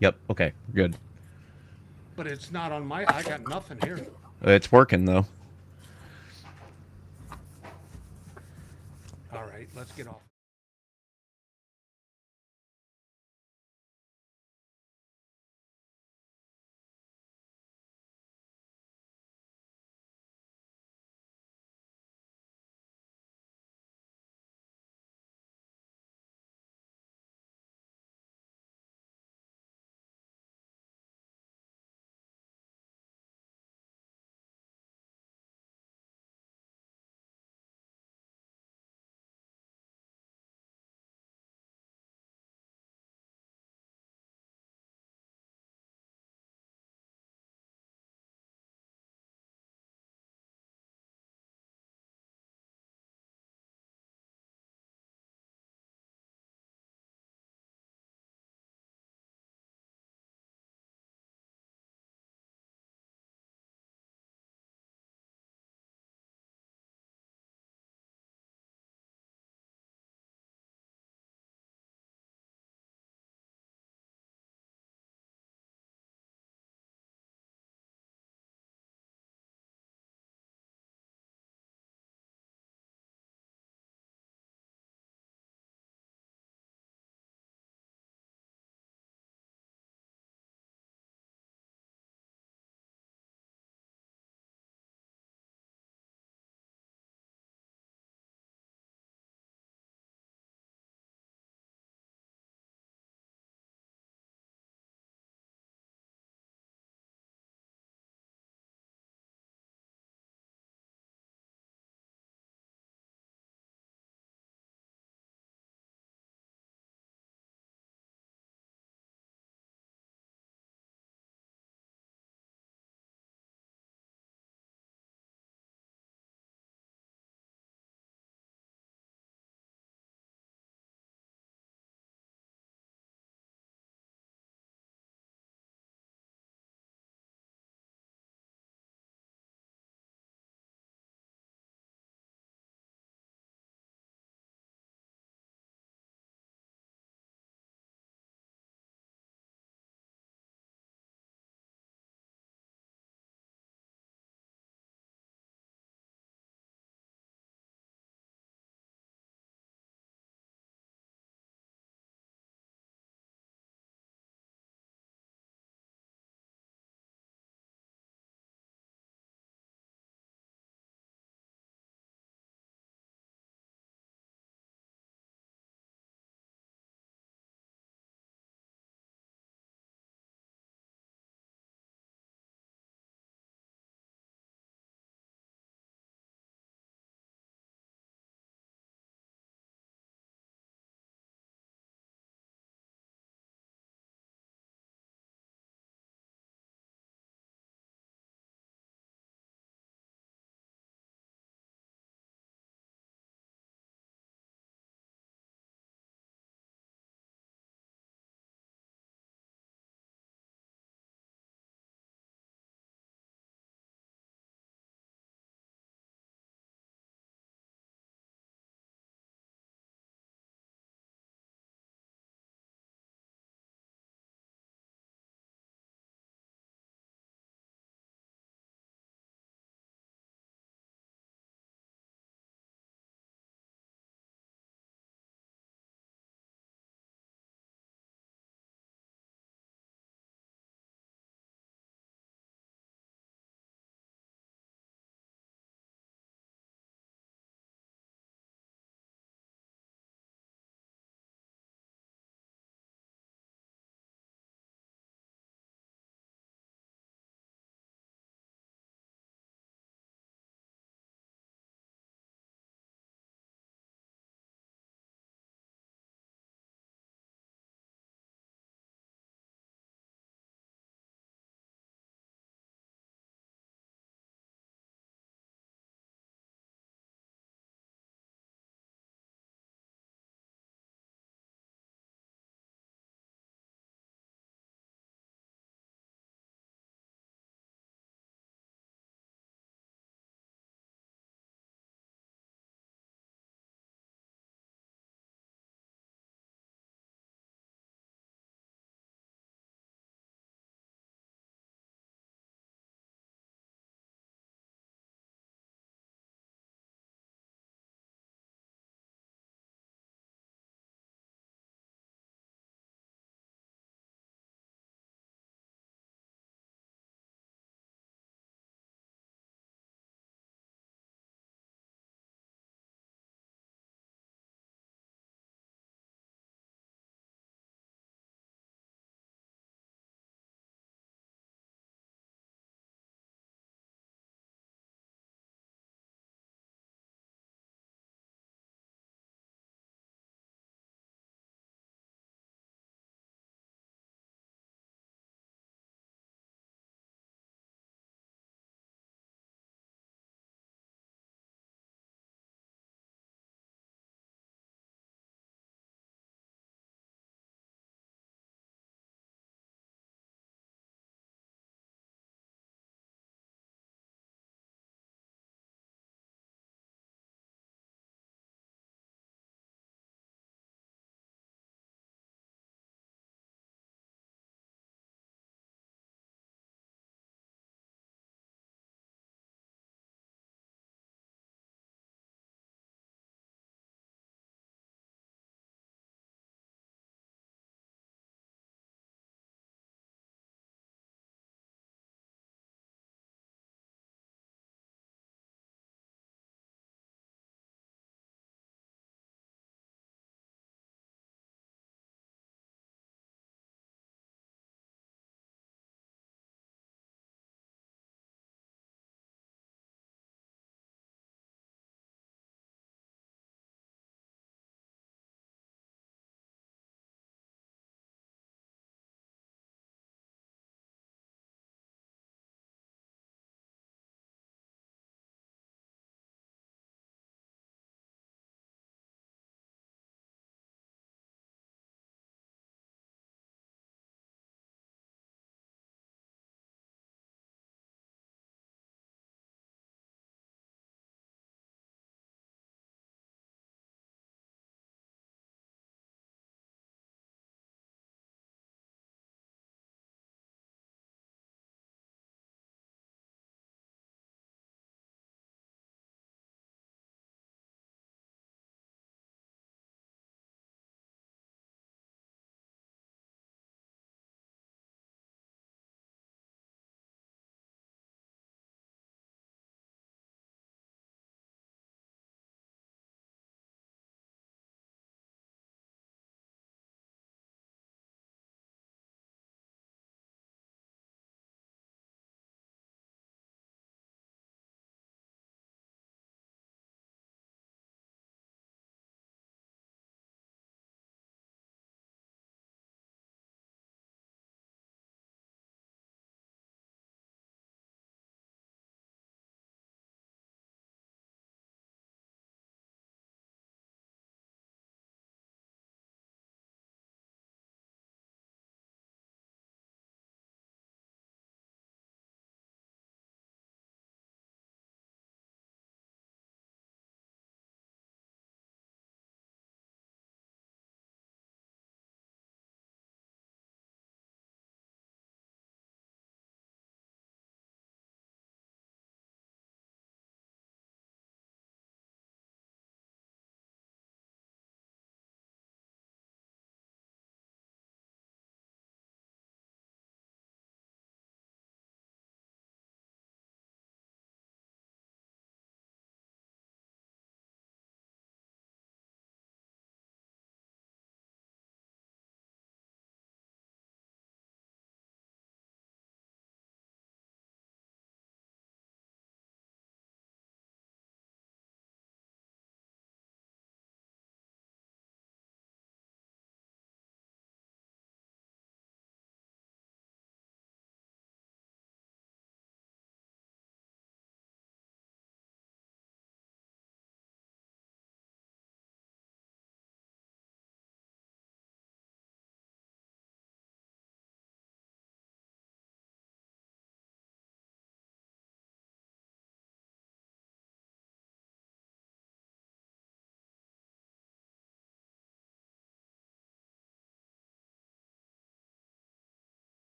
Yep. Okay. Good. But it's not on my. I got nothing here. It's working though. All right, let's get off.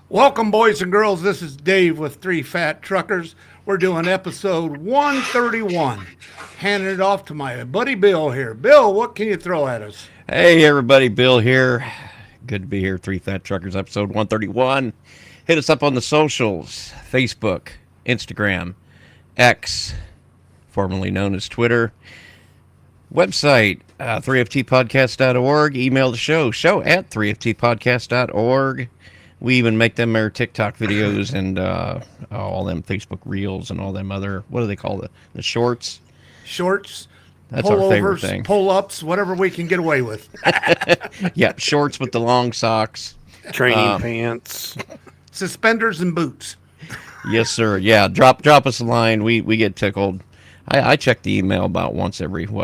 Welcome, boys and girls. This is Dave with Three Fat Truckers. We're doing episode 131. Handing it off to my buddy Bill here. Bill, what can you throw at us? Hey, everybody, Bill here. Good to be here. Three Fat Truckers, episode 131. Hit us up on the socials: Facebook, Instagram, X, formerly known as Twitter. Website, 3ftpodcast.org. Email the show at 3ftpodcast.org. We even make them our TikTok videos and all them Facebook Reels and all them other, what do they call the shorts? Shorts, That's our favorite pullovers, thing. pull-ups, whatever we can get away with. Yeah, shorts with the long socks. Training pants. Suspenders and boots. Yes, sir. Yeah, drop us a line. We get tickled. I check the email about once every, 3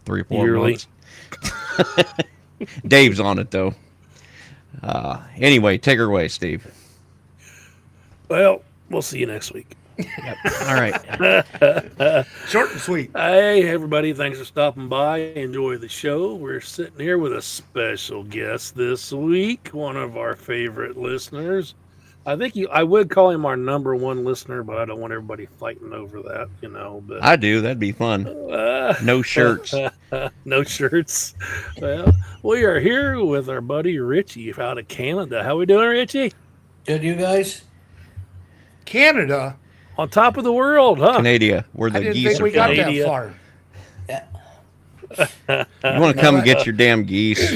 or 4 Yearly. months. Dave's on it, though. Anyway, take her away, Steve. Well, we'll see you next week. All right. Short and sweet. Hey, everybody. Thanks for stopping by. Enjoy the show. We're sitting here with a special guest this week, one of our favorite listeners. I would call him our number one listener, but I don't want everybody fighting over that, But I do. That'd be fun. No shirts. no shirts. Well, we are here with our buddy Richie out of Canada. How we doing, Richie? Good, you guys? Canada. On top of the world, huh? Canada, where I the didn't geese think are we got from. that Canada. far. Yeah. You want to come get your damn geese?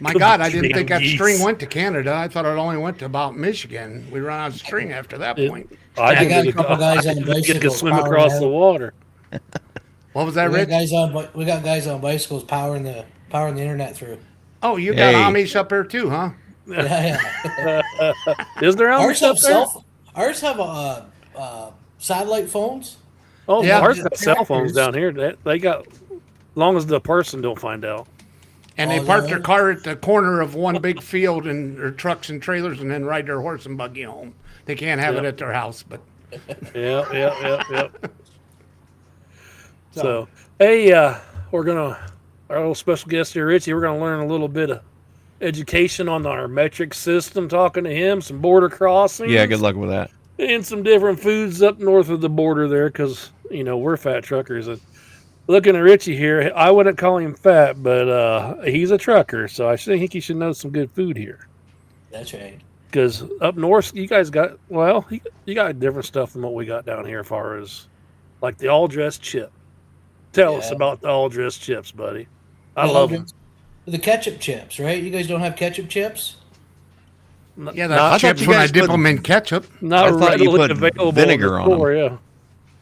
My God, I didn't Damn think that geese. string went to Canada. I thought it only went to about Michigan. We ran out of string after that It- point. I I got a didn't couple guys on get to bicycles swim powering across out. the water. What was that, We got Rich? guys on bicycles powering the internet through. Oh, you got Hey. Amish up there too, huh? Yeah, Is there ours Amish up there? ours have satellite phones. Oh, Yeah. ours got cell phones Tractors. down here. They got, long as the person don't find out. And Oh, they is park that their right? car at the corner of one big field and their trucks and trailers, and then ride their horse and buggy home. They can't have it Yep. at their house, but Yeah. So, hey, we're gonna, our little special guest here, Richie. We're gonna learn a little bit of education on our metric system. Talking to him, some border crossings. Yeah, good luck with that. And some different foods up north of the border there, because we're fat truckers. And looking at Richie here, I wouldn't call him fat, but he's a trucker, so I think he should know some good food here. That's right. Because up north, you guys got, well, you got different stuff than what we got down here, as far as like the all dressed chip. Tell us Yeah. about the all dressed chips, buddy. I love them. The ketchup chips, right? You guys don't have ketchup chips? yeah, I that's thought chips you when I guys dip put- them in ketchup. Not I thought you readily put available vinegar in on the 'em. store, yeah.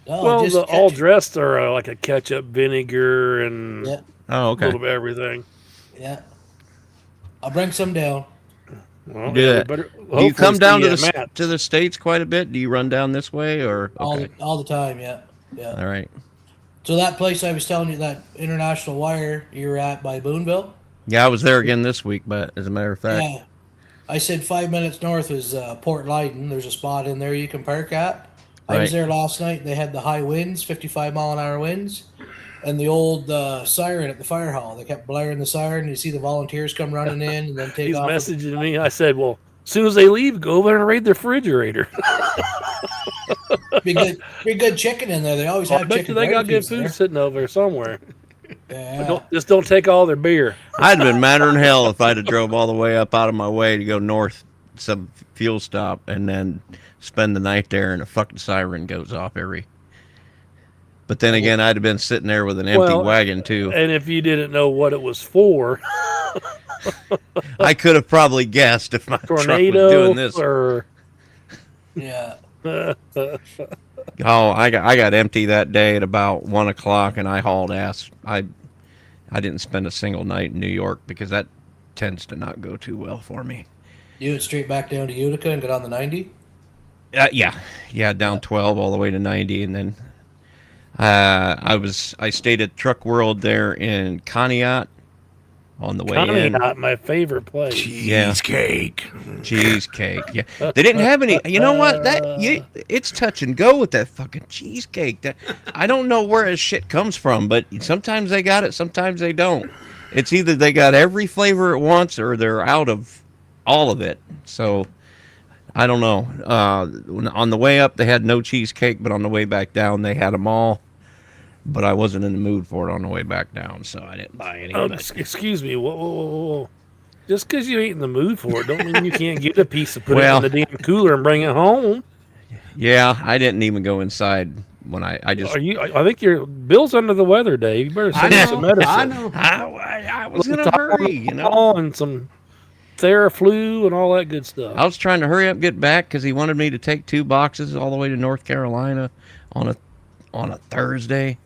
No, Well, just the all ketchup. dressed are like a ketchup, vinegar, and Yeah, Oh, a okay. little bit of everything. yeah. I'll bring some down. Well, Yeah. we better- Do you hopefully come down see to you at Matt's. the States quite a bit? Do you run down this way or? Okay. All the time, yeah. Yeah. All right. So that place I was telling you, that International Wire you were at by Boonville? Yeah, I was there again this week, but as a matter of fact, Yeah. I said 5 minutes north is Port Leyden. There's a spot in there you can park at. I was Right. there last night. They had the high winds, 55-mile-an-hour winds, and the old siren at the fire hall. They kept blaring the siren. You see the volunteers come running in and then take He's off. messaging me. I said, well, as soon as they leave, go over and raid the refrigerator. Be good chicken in there. They always I have bet chicken. you they got good barbecues food there. sitting over there somewhere. Yeah. Just don't take all their beer. I'd been madder than hell if I'd have drove all the way up out of my way to go north some fuel stop and then spend the night there and a fucking siren goes off every. But then again, I'd have been sitting there with an empty Well, wagon too. And if you didn't know what it was for, I could have probably guessed if my truck was tornado doing this. or Yeah. Oh, I got empty that day at about 1:00, and I hauled ass. I didn't spend a single night in New York because that tends to not go too well for me. You went straight back down to Utica and got on the 90? Yeah, down 12 all the way to 90, and then I stayed at Truck World there in Conneaut on the way in. Conneaut, my favorite place. Cheesecake. Cheesecake. Yeah, they didn't have any. You know what? It's touch and go with that fucking cheesecake. That I don't know where this shit comes from, but sometimes they got it, sometimes they don't. It's either they got every flavor at once or they're out of all of it. So I don't know. On the way up, they had no cheesecake, but on the way back down, they had them all. But I wasn't in the mood for it on the way back down, so I didn't buy any of it. Excuse me. Whoa. Just because you ain't in the mood for it, don't mean you can't get a piece and put it Well- in the damn cooler and bring it home. Yeah, I didn't even go inside when I just. I think your Bill's under the weather, Dave. You better send him some medicine. I know. I was in a hurry, you know. Oh, and some Theraflu and all that good stuff. I was trying to hurry up, get back because he wanted me to take 2 boxes all the way to North Carolina on a Thursday,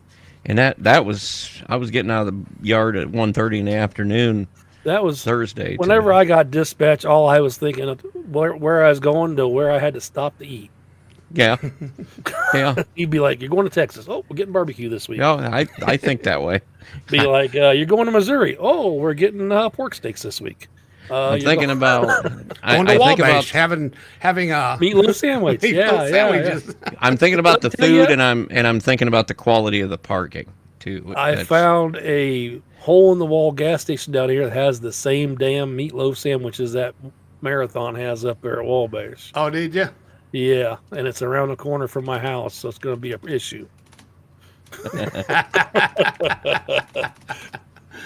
and that was I was getting out of the yard at 1:30 in the afternoon That was Thursday. whenever I got dispatched. All I was thinking of where I was going to where I had to stop to eat. Yeah, He'd be like, "You're going to Texas? Oh, we're getting barbecue this week." yeah. I think that way. Be like, "You're going to Missouri? Oh, we're getting pork steaks this week." I'm you're thinking about Going to I think Wabash, about having a meatloaf sandwich. meatloaf sandwiches. I'm thinking about the Tell ya- food, and I'm thinking about the quality of the parking too. I That's- found a hole-in-the-wall gas station down here that has the same damn meatloaf sandwiches that Marathon has up there at Wabash. Oh, did you? Yeah, and it's around the corner from my house, so it's going to be an issue.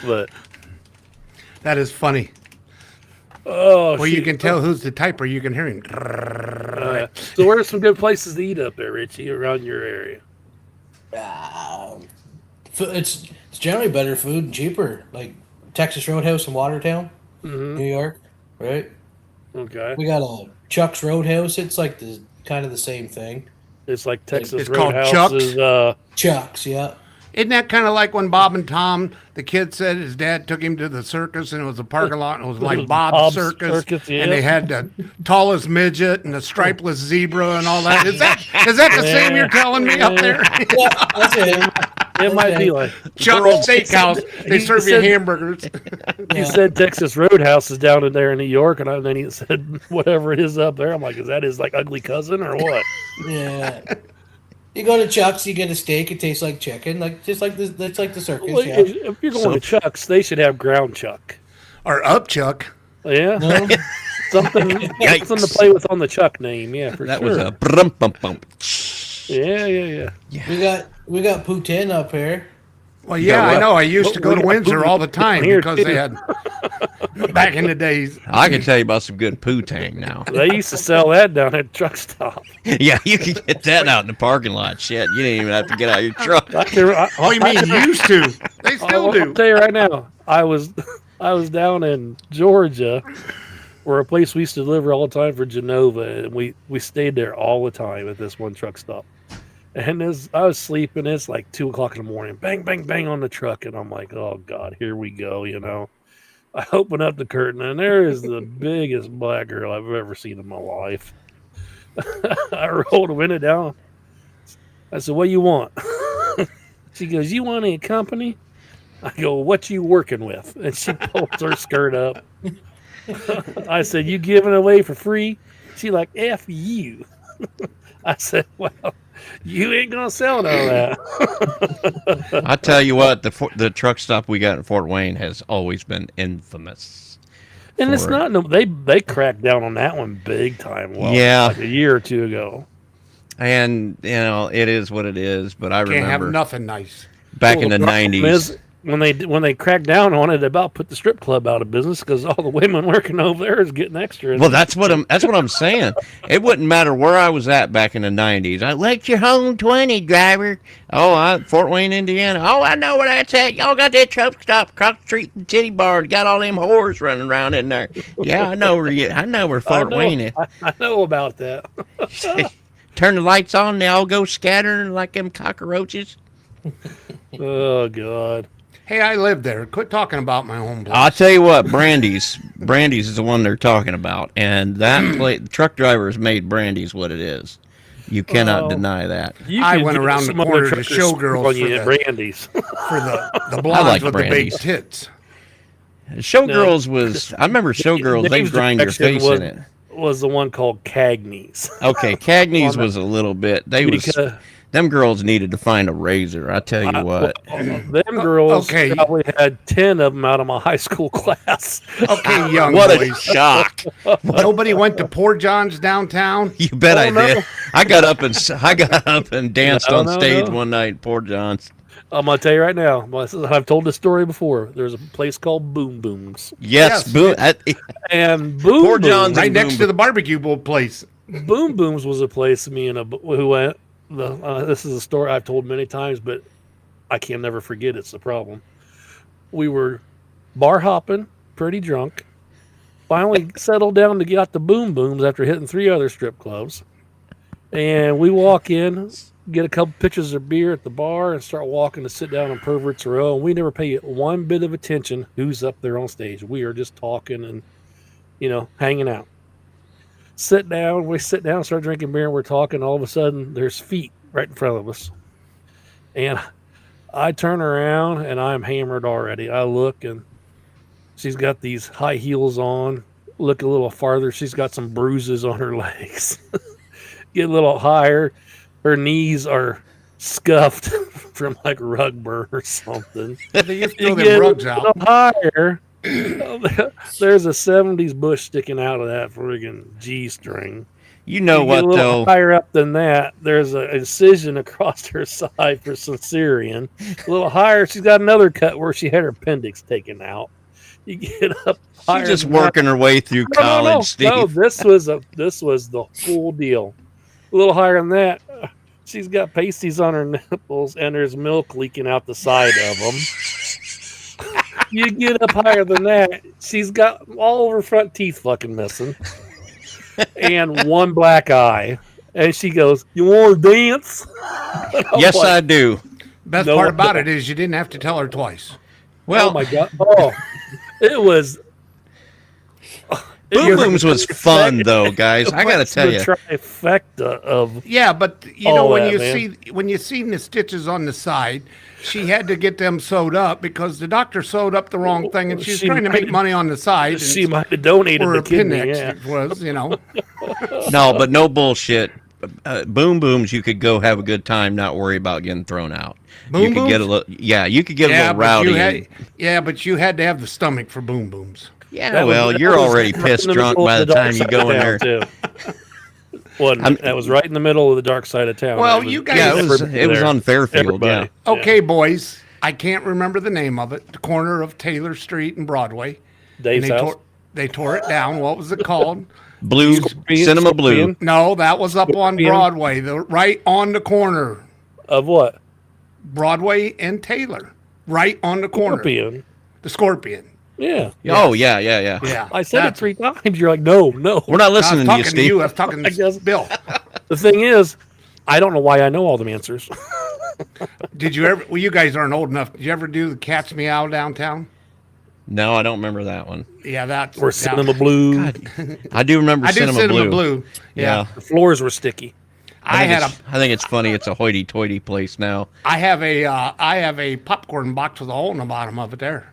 But That is funny. oh, Well, you shoot. can tell who's the typer. You can hear him. So where are some good places to eat up there, Richie, around your area? It's generally better food and cheaper, like Texas Roadhouse in Watertown, Mm-hmm. New York, right? Okay, We got a Chuck's Roadhouse. It's like the kind of the same thing. it's like Texas It's called Roadhouse Chuck's? is. Chuck's, yeah. Isn't that kind of like when Bob and Tom, the kid said his dad took him to the circus and it was a parking lot and it was like was Bob's, Bob's Circus, Circus, yeah. and they had the tallest midget and the stripeless zebra and all that. Is that the same you're telling me up there? Yeah, that's it. It might be like Chuck's Steakhouse. They He serve you said- hamburgers. he Yeah. said Texas Roadhouse is down in there in New York, and then he said whatever it is up there. I'm like, is that his like ugly cousin or what? Yeah. You go to Chuck's, you get a steak. It tastes like chicken, that's like the circus. Well, Yeah. if you're going to Chuck's, they should have ground chuck. Or up Chuck. Yeah, No? something Yikes. to play with on the Chuck name. Yeah, for that sure. was a brum bum bum. Yeah. We got poutine up here. Well, yeah, what? I know. I used to go We to got Windsor all the time here, because too. they had back in the days. I can tell you about some good poutine now. They used to sell that down at truck stop. Yeah, you can get that out in the parking lot. Shit, you didn't even have to get out of your truck. Oh, you mean used to? They still I'll do. tell you right now. I was down in Georgia, where a place we used to deliver all the time for Genova, and we stayed there all the time at this one truck stop. And I was sleeping. It's like 2:00 in the morning. Bang, bang, bang on the truck, and I'm like, "Oh God, here we go!" You know. I open up the curtain, and there is the biggest black girl I've ever seen in my life. I rolled the window down. I said, "What you want?" She goes, "You want any company?" I go, "What you working with?" And she pulls her skirt up. I said, "You giving it away for free?" She like, "F you." I said, "Well, you ain't gonna sell none of that." I tell you what, the truck stop we got in Fort Wayne has always been infamous. And it's For- not no, they cracked down on that one big time. Well, Yeah. like a year or two ago. And you know, it is what it is. But I Can't have remember nothing nice. back Well, in the problem '90s. is, when they cracked down on it, they about put the strip club out of business because all the women working over there is getting extra. Well, that's what I'm saying. It wouldn't matter where I was at back in the '90s. I like your home 20 driver. Oh, Fort Wayne, Indiana. Oh, I know where that's at. Y'all got that truck stop across the street from Titty Bar. Got all them whores running around in there. Yeah, I know where Fort Wayne is. I know about that. Turn the lights on, they all go scattering like them cockroaches. Oh God. Hey, I lived there. Quit talking about my home place. I'll tell you what, Brandy's is the one they're talking about, and that the truck drivers made Brandy's what it is. You cannot Oh. deny that. You I could went get around the some other corner to truckers Showgirls on you for at the- Brandy's. for the blondes like with the big Brandy's. tits. Showgirls was, I remember Showgirls. They Dave's grind your direction face was, in it. Was the one called Cagney's. Okay, Cagney's was a little bit. Them girls needed to find a razor. I tell you what. Them girls Okay. probably had 10 of them out of my high school class. Okay, young What a boys. shock! Nobody went to Poor John's downtown. You bet I Oh, no. did. I got up and danced No, on no, stage no. one night at Port John's. I'm gonna tell you right now. I've told this story before. There's a place called Boom Booms, Yes, Yes. boo. and Boom Poor Booms, John's Right and next Boom to the barbecue bowl place. Boom Booms was a place me and who went. This is a story I've told many times, but I can never forget. It's the problem. We were bar hopping, pretty drunk. Finally settled down to get out the Boom Booms after hitting 3 other strip clubs, and we walk in, get a couple pitchers of beer at the bar, and start walking to sit down in Perverts Row. And we never pay one bit of attention who's up there on stage. We are just talking and hanging out. We sit down, start drinking beer, and we're talking. All of a sudden, there's feet right in front of us. And I turn around, and I'm hammered already. I look, and she's got these high heels on. Look a little farther. She's got some bruises on her legs. Get a little higher. Her knees are scuffed from like rug burn or something. They used to You throw get them a rugs out. little higher. There's a 70s bush sticking out of that friggin' G string. You know You get what a little though? higher up than that, there's an incision across her side for cesarean. A little higher, she's got another cut where she had her appendix taken out. You get up higher. She's just than that. working her way through college, Steve. No, this was the full deal. A little higher than that, she's got pasties on her nipples and there's milk leaking out the side of them. You get up higher than that, she's got all of her front teeth fucking missing, and one black eye. And she goes, "You want to dance?" Yes, I do. Best No, part about no. it is you didn't have to tell her twice. Well, Oh my god! Oh, it was. Boom Booms was fun though, guys. I gotta What's tell the you. trifecta of Yeah, but you All know when that, you man. when you seen the stitches on the side, she had to get them sewed up because the doctor sewed up the wrong thing, and she was She trying to make might- money on the side. she and, might have donated or the a kidney. appendix Yeah. it was, No, but no bullshit. Boom Booms, you could go have a good time, not worry about getting thrown out. Boom you could get a Booms? little, yeah, you could get a Yeah, little but rowdy. you had, but you had to have the stomach for Boom Booms. Yeah, That was- well, that you're was already right pissed in the drunk middle by of the dark time you side go in of there. town, too. Wasn't it? That was right in the middle of the dark side of town. Well, It was- you guys- Yeah, it was everybody on Fairfield. Everybody. Yeah, Okay, boys, I can't remember the name of it. The corner of Taylor Street and Broadway. Dave's And house. they tore it down. What was it called? Blue Scorpion- Cinema Blue. Scorpion? No, that was up on Scorpion? Broadway. The right on the corner, Of what? Broadway and Taylor, right on the corner. Scorpion. The Scorpion. Yeah. Oh yeah, yeah, yeah. Yeah, I said it that's- 3 times. You're like, no. We're not I was listening to talking you, to Steve. you. I was talking I guess- to Bill. The thing is, I don't know why I know all the answers. Did you ever? Well, you guys aren't old enough. Did you ever do the Catch Me Out downtown? No, I don't remember that one. Yeah, that's Or Cinema Blue. I do remember I do Cinema, Blue. Yeah. Yeah. The floors were sticky. I had a. I think it's funny. It's a hoity-toity place now. I have a popcorn box with a hole in the bottom of it. There.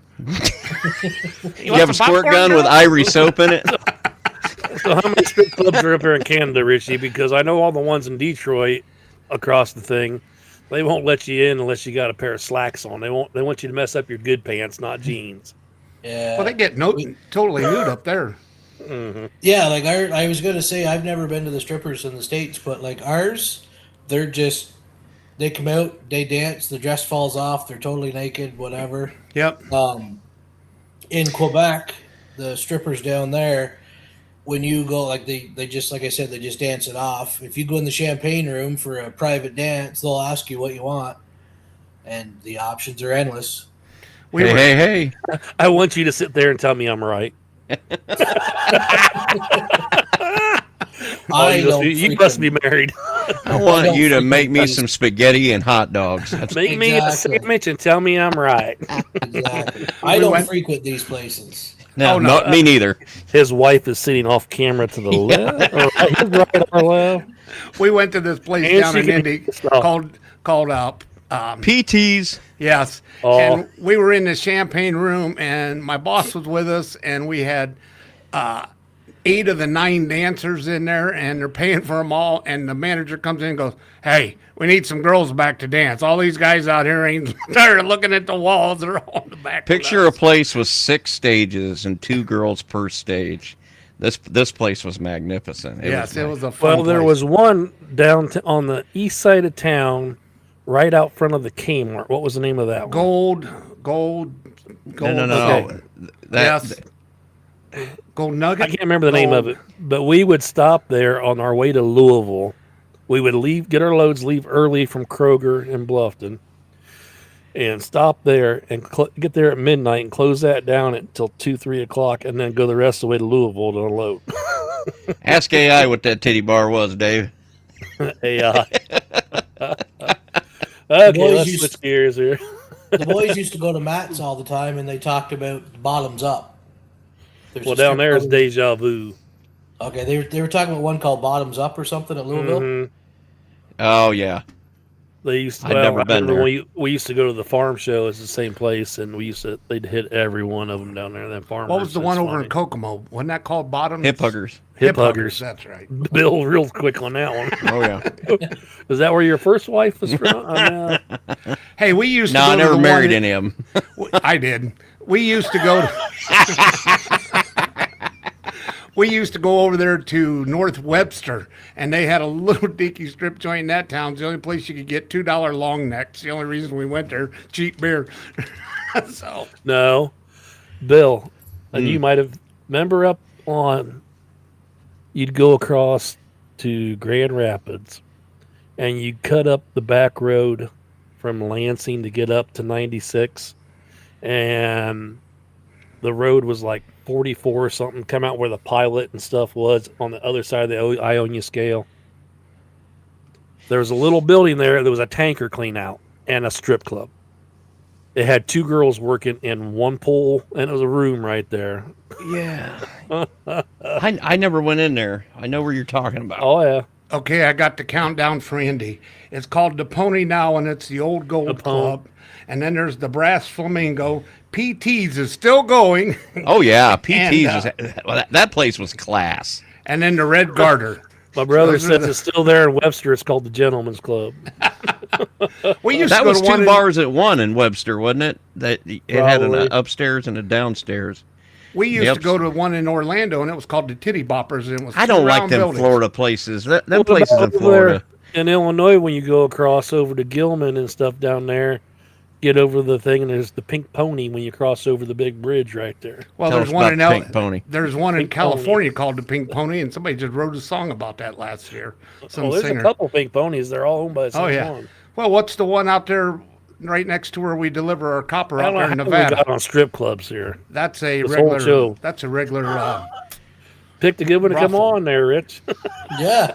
You have a squirt gun with Ivory soap in it. So how many strip clubs are up here in Canada, Richie? Because I know all the ones in Detroit across the thing. They won't let you in unless you got a pair of slacks on. They want you to mess up your good pants, not jeans. Yeah. Well, they get totally nude up there. Yeah, like I was gonna say I've never been to the strippers in the States, but like ours, they come out, they dance, the dress falls off, they're totally naked, whatever. Yep. In Quebec, the strippers down there, when you go like they just like I said, they just dance it off. If you go in the champagne room for a private dance, they'll ask you what you want. And the options are endless. We Hey, were, hey, hey! I want you to sit there and tell me I'm right. I you don't you must be married. I want don't you to frequent make me these. some spaghetti and hot dogs. That's- Make me a Exactly. sandwich and tell me I'm right. Exactly. I We don't went- frequent these places. No, Oh, no. not me neither. His wife is sitting off camera to the left, or right or left. we went to this place And down she in can- Indy Oh. called PTs. Yes. Oh. And we were in the champagne room, and my boss was with us, and we had 8 of the 9 dancers in there, and they're paying for them all. And the manager comes in and goes, "Hey, we need some girls back to dance. All these guys out here ain't tired looking at the walls. They're all in the back." Picture a place with 6 stages and 2 girls per stage. This place was magnificent. Yes, it was a fun Well, there place. was one down on the east side of town, right out front of the Kmart. What was the name of that one? gold. No. Okay. Yes. Gold I Nugget. can't remember the name of it, but we would stop there on our way to Louisville. We would get our loads, leave early from Kroger in Bluffton, and stop there and get there at midnight and close that down until 2-3 o'clock, and then go the rest of the way to Louisville to unload. Ask AI what that titty bar was, Dave. AI. boys Okay, let's used- switch gears here. The boys used to go to Matt's all the time, and they talked about bottoms up. There's Well, a down strip there is club- Deja Vu. Okay, they were talking about one called Bottoms Up or something at Louisville. Mhm. Oh yeah. They used to. I'd Well, never I been remember there. we used to go to the farm show. It's the same place, and they'd hit every one of them down there. That farm. What was the one over in Kokomo? Wasn't that called Bottoms? Hip huggers. Hip Huggers. That's right. Bill, real quick on that one. Oh yeah. Is that where your first wife was from? Hey, we used to No, go I to never the married one any of them. I did. We used to go to We used to go over there to North Webster, and they had a little dinky strip joint in that town. It's the only place you could get $2 long necks. The only reason we went there, cheap beer. So No, Bill, and you might have remember up on. You'd go across to Grand Rapids, and you'd cut up the back road from Lansing to get up to 96, and the road was like 44 or something. Come out where the Pilot and stuff was on the other side of the Ionia scale. There was a little building there. There was a tanker clean out and a strip club. It had 2 girls working in one pool, and it was a room right there. Yeah. I never went in there. I know where you're talking about. Oh yeah, okay, I got the countdown for Indy. It's called the Pony now, and it's the Old Gold The Pony. Club. And then there's the Brass Flamingo. PT's is still going. Oh yeah, PT's. And, Well, that place was class. And then the Red Garter. my brother Those are says the- it's still there in Webster. It's called the Gentleman's Club. We used That to go was to one 2 in- bars at one in Webster, wasn't it? That it had an Probably. upstairs and a downstairs. We used Yep. to go to one in Orlando, and it was called the Titty Boppers. And it was I don't 2 like round them buildings. Florida places. Them What places about in over Florida. there in Illinois, when you go across over to Gilman and stuff down there, get over the thing, and there's the Pink Pony when you cross over the big bridge right there. Well, Tell there's us one about in the Pink Pony. There's one in Pink Pony. California called the Pink Pony, and somebody just wrote a song about that last year. Some Oh, there's singer. a couple Pink Ponies. They're all owned by the same Oh yeah. one. Well, what's the one out there right next to where we deliver our copper I out don't know there how in we Nevada? got on strip clubs here. That's a This whole regular. show. That's a regular. Picked a good one to come Ruffle. on there, Rich. Yeah,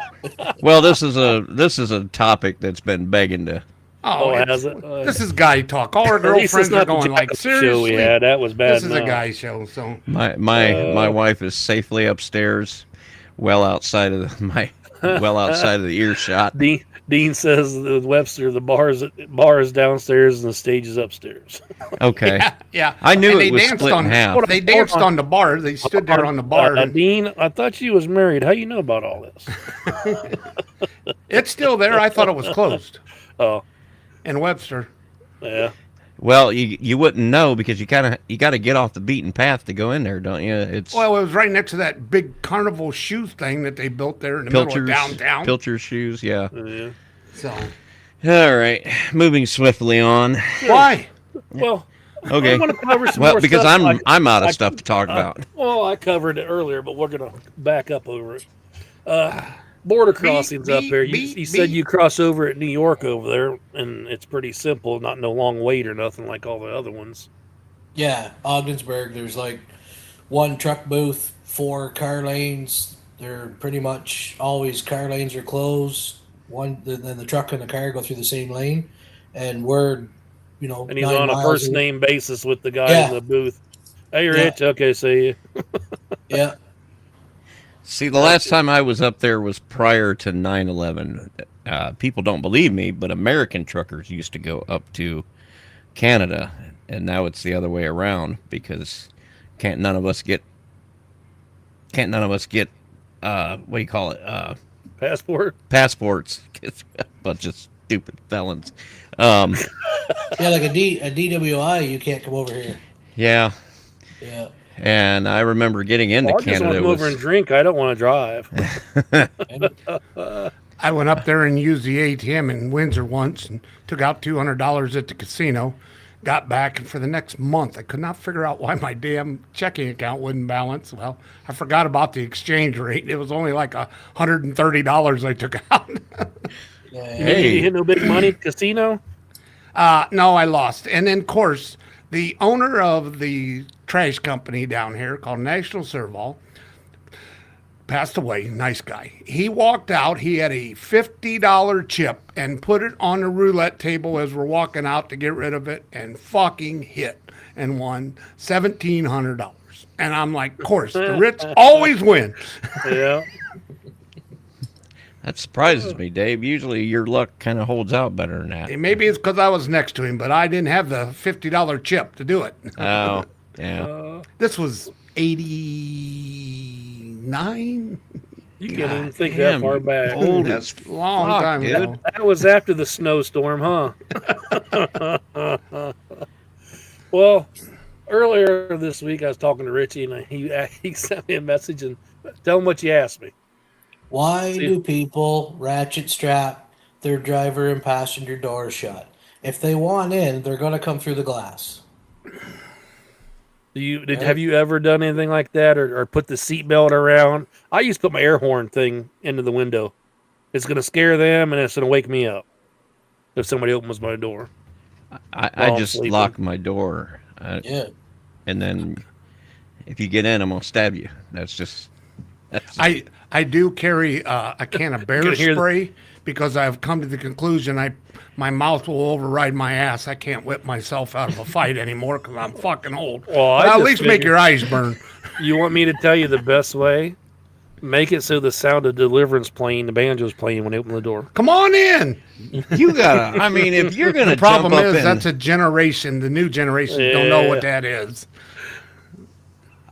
Well, this is a topic that's been begging to. Oh, it's- has it? This is guy talk. All our At least it's girlfriends are not the going like, Jackson show seriously. we had. That was bad This is a enough. guy show. So My wife is safely upstairs, well outside of the earshot. Dean says the Webster, the bar is downstairs and the stage is upstairs. Okay. yeah, I knew And it they was danced split in on. half. They danced on the bar. They stood there on the bar. and Dean, I thought you was married. How you know about all this? it's still there. I thought it was closed Oh, in Webster. yeah. Well, you wouldn't know because you got to get off the beaten path to go in there, don't you? It's Well, it was right next to that big carnival shoe thing that they built there in the middle of downtown. Pilcher's shoes, yeah. Yeah. So All right, moving swiftly on. why? Well, I Okay. want to cover some Well, more because stuff. I'm out of I- stuff to talk about. Well, I covered it earlier, but we're gonna back up over it. Border crossings up beep, there. You beep, said beep. you cross over at New York over there, and it's pretty simple. Not no long wait or nothing like all the other ones. yeah. Ogdensburg, there's like one truck booth, 4 car lanes. They're pretty much always car lanes are closed. Then the truck and the car go through the same lane, and we're, And he's 9 on a miles first away. name basis with the guy Yeah. in the booth. Hey, Yeah. Rich. Okay, see you. Yeah, See, the last time I was up there was prior to 9/11. People don't believe me, but American truckers used to go up to Canada, and now it's the other way around because none of us get can't none of us get what do you call it? Passport. Passports. It's a bunch of stupid felons. Yeah, like a DWI, you can't come over here. Yeah. Yeah. And I remember getting into I just want to Canada. come over and drink. I don't want to drive. I went up there and used the ATM in Windsor once and took out $200 at the casino. Got back, and for the next month, I could not figure out why my damn checking account wouldn't balance. Well, I forgot about the exchange rate. It was only like $130 I took out. Hey. You hit no big money casino? No, I lost. And then, of course, the owner of the trash company down here called National Serval passed away. Nice guy. He walked out. He had a $50 chip and put it on the roulette table as we're walking out to get rid of it and fucking hit and won $1,700. And I'm like, of course, the rich always win. Yeah. That surprises me, Dave. Usually your luck kind of holds out better than that. Maybe it's because I was next to him, but I didn't have the $50 chip to do it. Oh, yeah. This was 89? You can't even think Damn, that far back. Old as Long fuck, time dude. ago. That was after the snowstorm, huh? Well, earlier this week I was talking to Richie and he sent me a message and tell him what you asked me. Why do people ratchet strap their driver and passenger doors shut? If they want in, they're going to come through the glass. Have you ever done anything like that or put the seatbelt around? I used to put my air horn thing into the window. It's going to scare them and it's going to wake me up if somebody opens my door. I just lock my door. Yeah. And then if you get in, I'm going to stab you. That's I do carry a can of bear Can hear spray because I've come to the conclusion my mouth will override my ass. I can't whip myself out of a fight anymore because I'm fucking old. Well, But at least make your eyes burn. You want me to tell you the best way? Make it so the Sound of Deliverance playing, the banjo's playing when they open the door. Come on in. you gotta. I mean, if you're gonna The problem jump up is in, that's a generation. The new generation don't know what that is.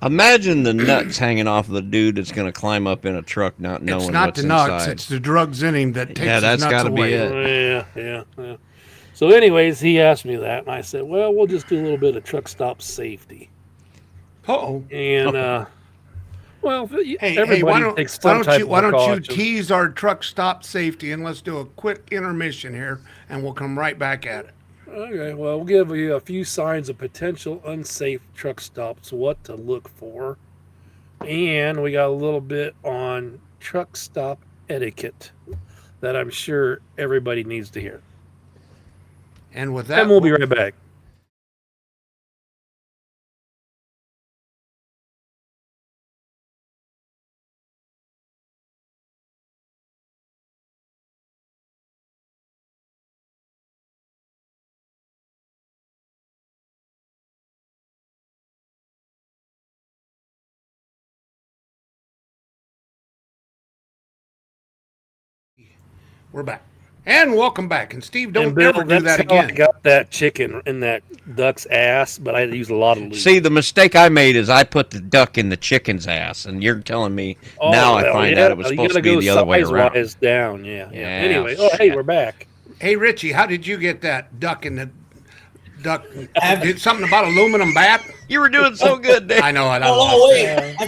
imagine the nuts hanging off the dude that's gonna climb up in a truck not knowing It's not what's the nuts. inside. It's the drugs in him that takes Yeah, his that's nuts gotta be away. it. Yeah. So, anyways, he asked me that, and I said, "Well, we'll just do a little bit of truck stop safety." Uh-oh. And well, Hey, everybody why don't takes some type of you precaution. tease our truck stop safety and let's do a quick intermission here and we'll come right back at it. Okay, well, we'll give you a few signs of potential unsafe truck stops, what to look for, and we got a little bit on truck stop etiquette that I'm sure everybody needs to hear. And with that, And we'll be right back. we're back. And welcome back. And Steve, don't And Bill, ever do that's that how I again. got that chicken in that duck's ass, but I had to use a lot of lube. See, the mistake I made is I put the duck in the chicken's ass, and you're telling me now I well, find yeah, out it was you supposed to gotta be go the other way around. size-wise down, yeah. Yeah, Anyway, hey, shit. we're back. Hey, Richie, how did you get that duck in the duck? Have- Did something about aluminum bat? You were doing so good, Dave. I know it. I Oh lost it. wait,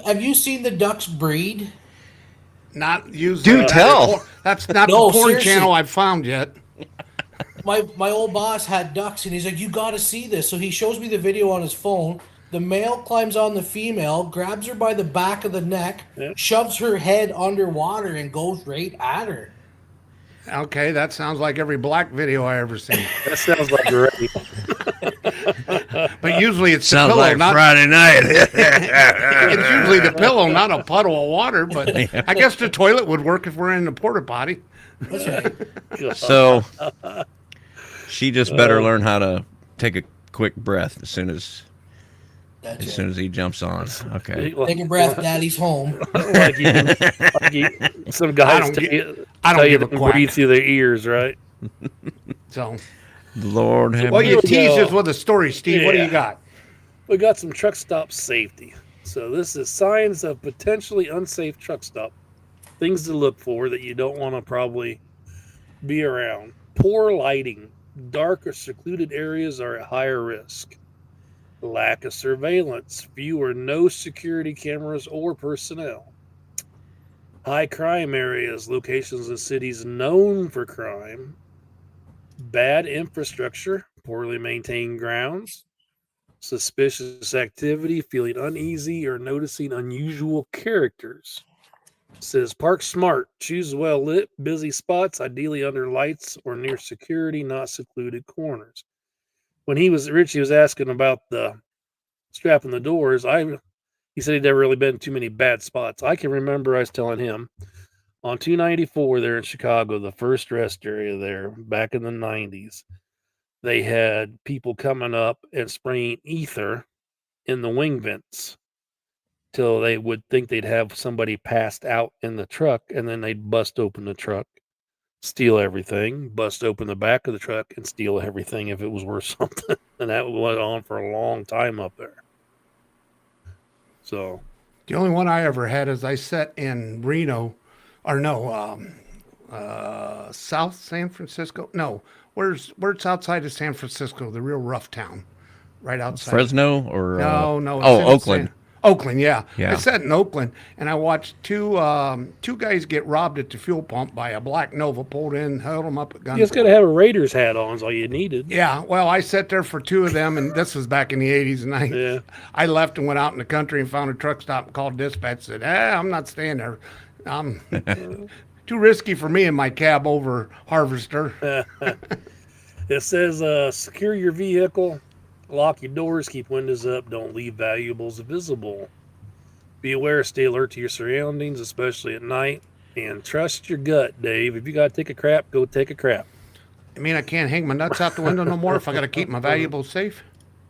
have you seen the ducks breed? Not using Do that. tell. That's not No, the porn seriously. channel I've found yet. My old boss had ducks, and he's like, "You got to see this." So he shows me the video on his phone. The male climbs on the female, grabs her by the back of the neck, Yeah. shoves her head underwater, and goes right at her. Okay, that sounds like every black video I ever seen. That sounds like great. But usually it's Sounds the pillow, like not Friday night. it's usually the pillow, not a puddle of water. But I guess the toilet would work if we're in the porta potty. That's right. So she just better learn how to take a quick breath as soon as That's as right. he jumps on. Okay. Take a breath, Daddy's home. Some I guys don't tell gi- you, I don't tell you give a to quack. breathe through their ears, right? So, Lord have well, you Here we teased go. us with a story, Steve. What do Yeah. you got? We got some truck stop safety. So this is signs of potentially unsafe truck stop. Things to look for that you don't want to probably be around. Poor lighting. Dark or secluded areas are at higher risk. Lack of surveillance. Few or no security cameras or personnel. High crime areas. Locations in cities known for crime. Bad infrastructure. Poorly maintained grounds. Suspicious activity. Feeling uneasy or noticing unusual characters. Says park smart, choose well lit, busy spots, ideally under lights or near security, not secluded corners. When Richie was asking about the strapping the doors, he said he'd never really been in too many bad spots. I can remember I was telling him on 294 there in Chicago, the first rest area there back in the 90s, they had people coming up and spraying ether in the wing vents till they would think they'd have somebody passed out in the truck, and then they'd bust open the truck, steal everything, bust open the back of the truck, and steal everything if it was worth something. And that went on for a long time up there. So The only one I ever had is I sat in Reno, or no, South San Francisco. No, where it's outside of San Francisco, the real rough town, right outside. Fresno or No, it's oh, in Oakland. Oakland, yeah. Yeah. I sat in Oakland and I watched two guys get robbed at the fuel pump by a black Nova, pulled in, held them up at gunpoint. you just got to have a Raiders hat on is all you needed. Yeah, well, I sat there for two of them, and this was back in the 80s, and Yeah. I left and went out in the country and found a truck stop and called dispatch, said, I'm not staying there. I'm too risky for me in my cab over Harvester. It says secure your vehicle, lock your doors, keep windows up, don't leave valuables visible. Be aware, stay alert to your surroundings, especially at night, and trust your gut, Dave. If you got to take a crap, go take a crap. I mean, I can't hang my nuts out the window no more if I got to keep my valuables safe.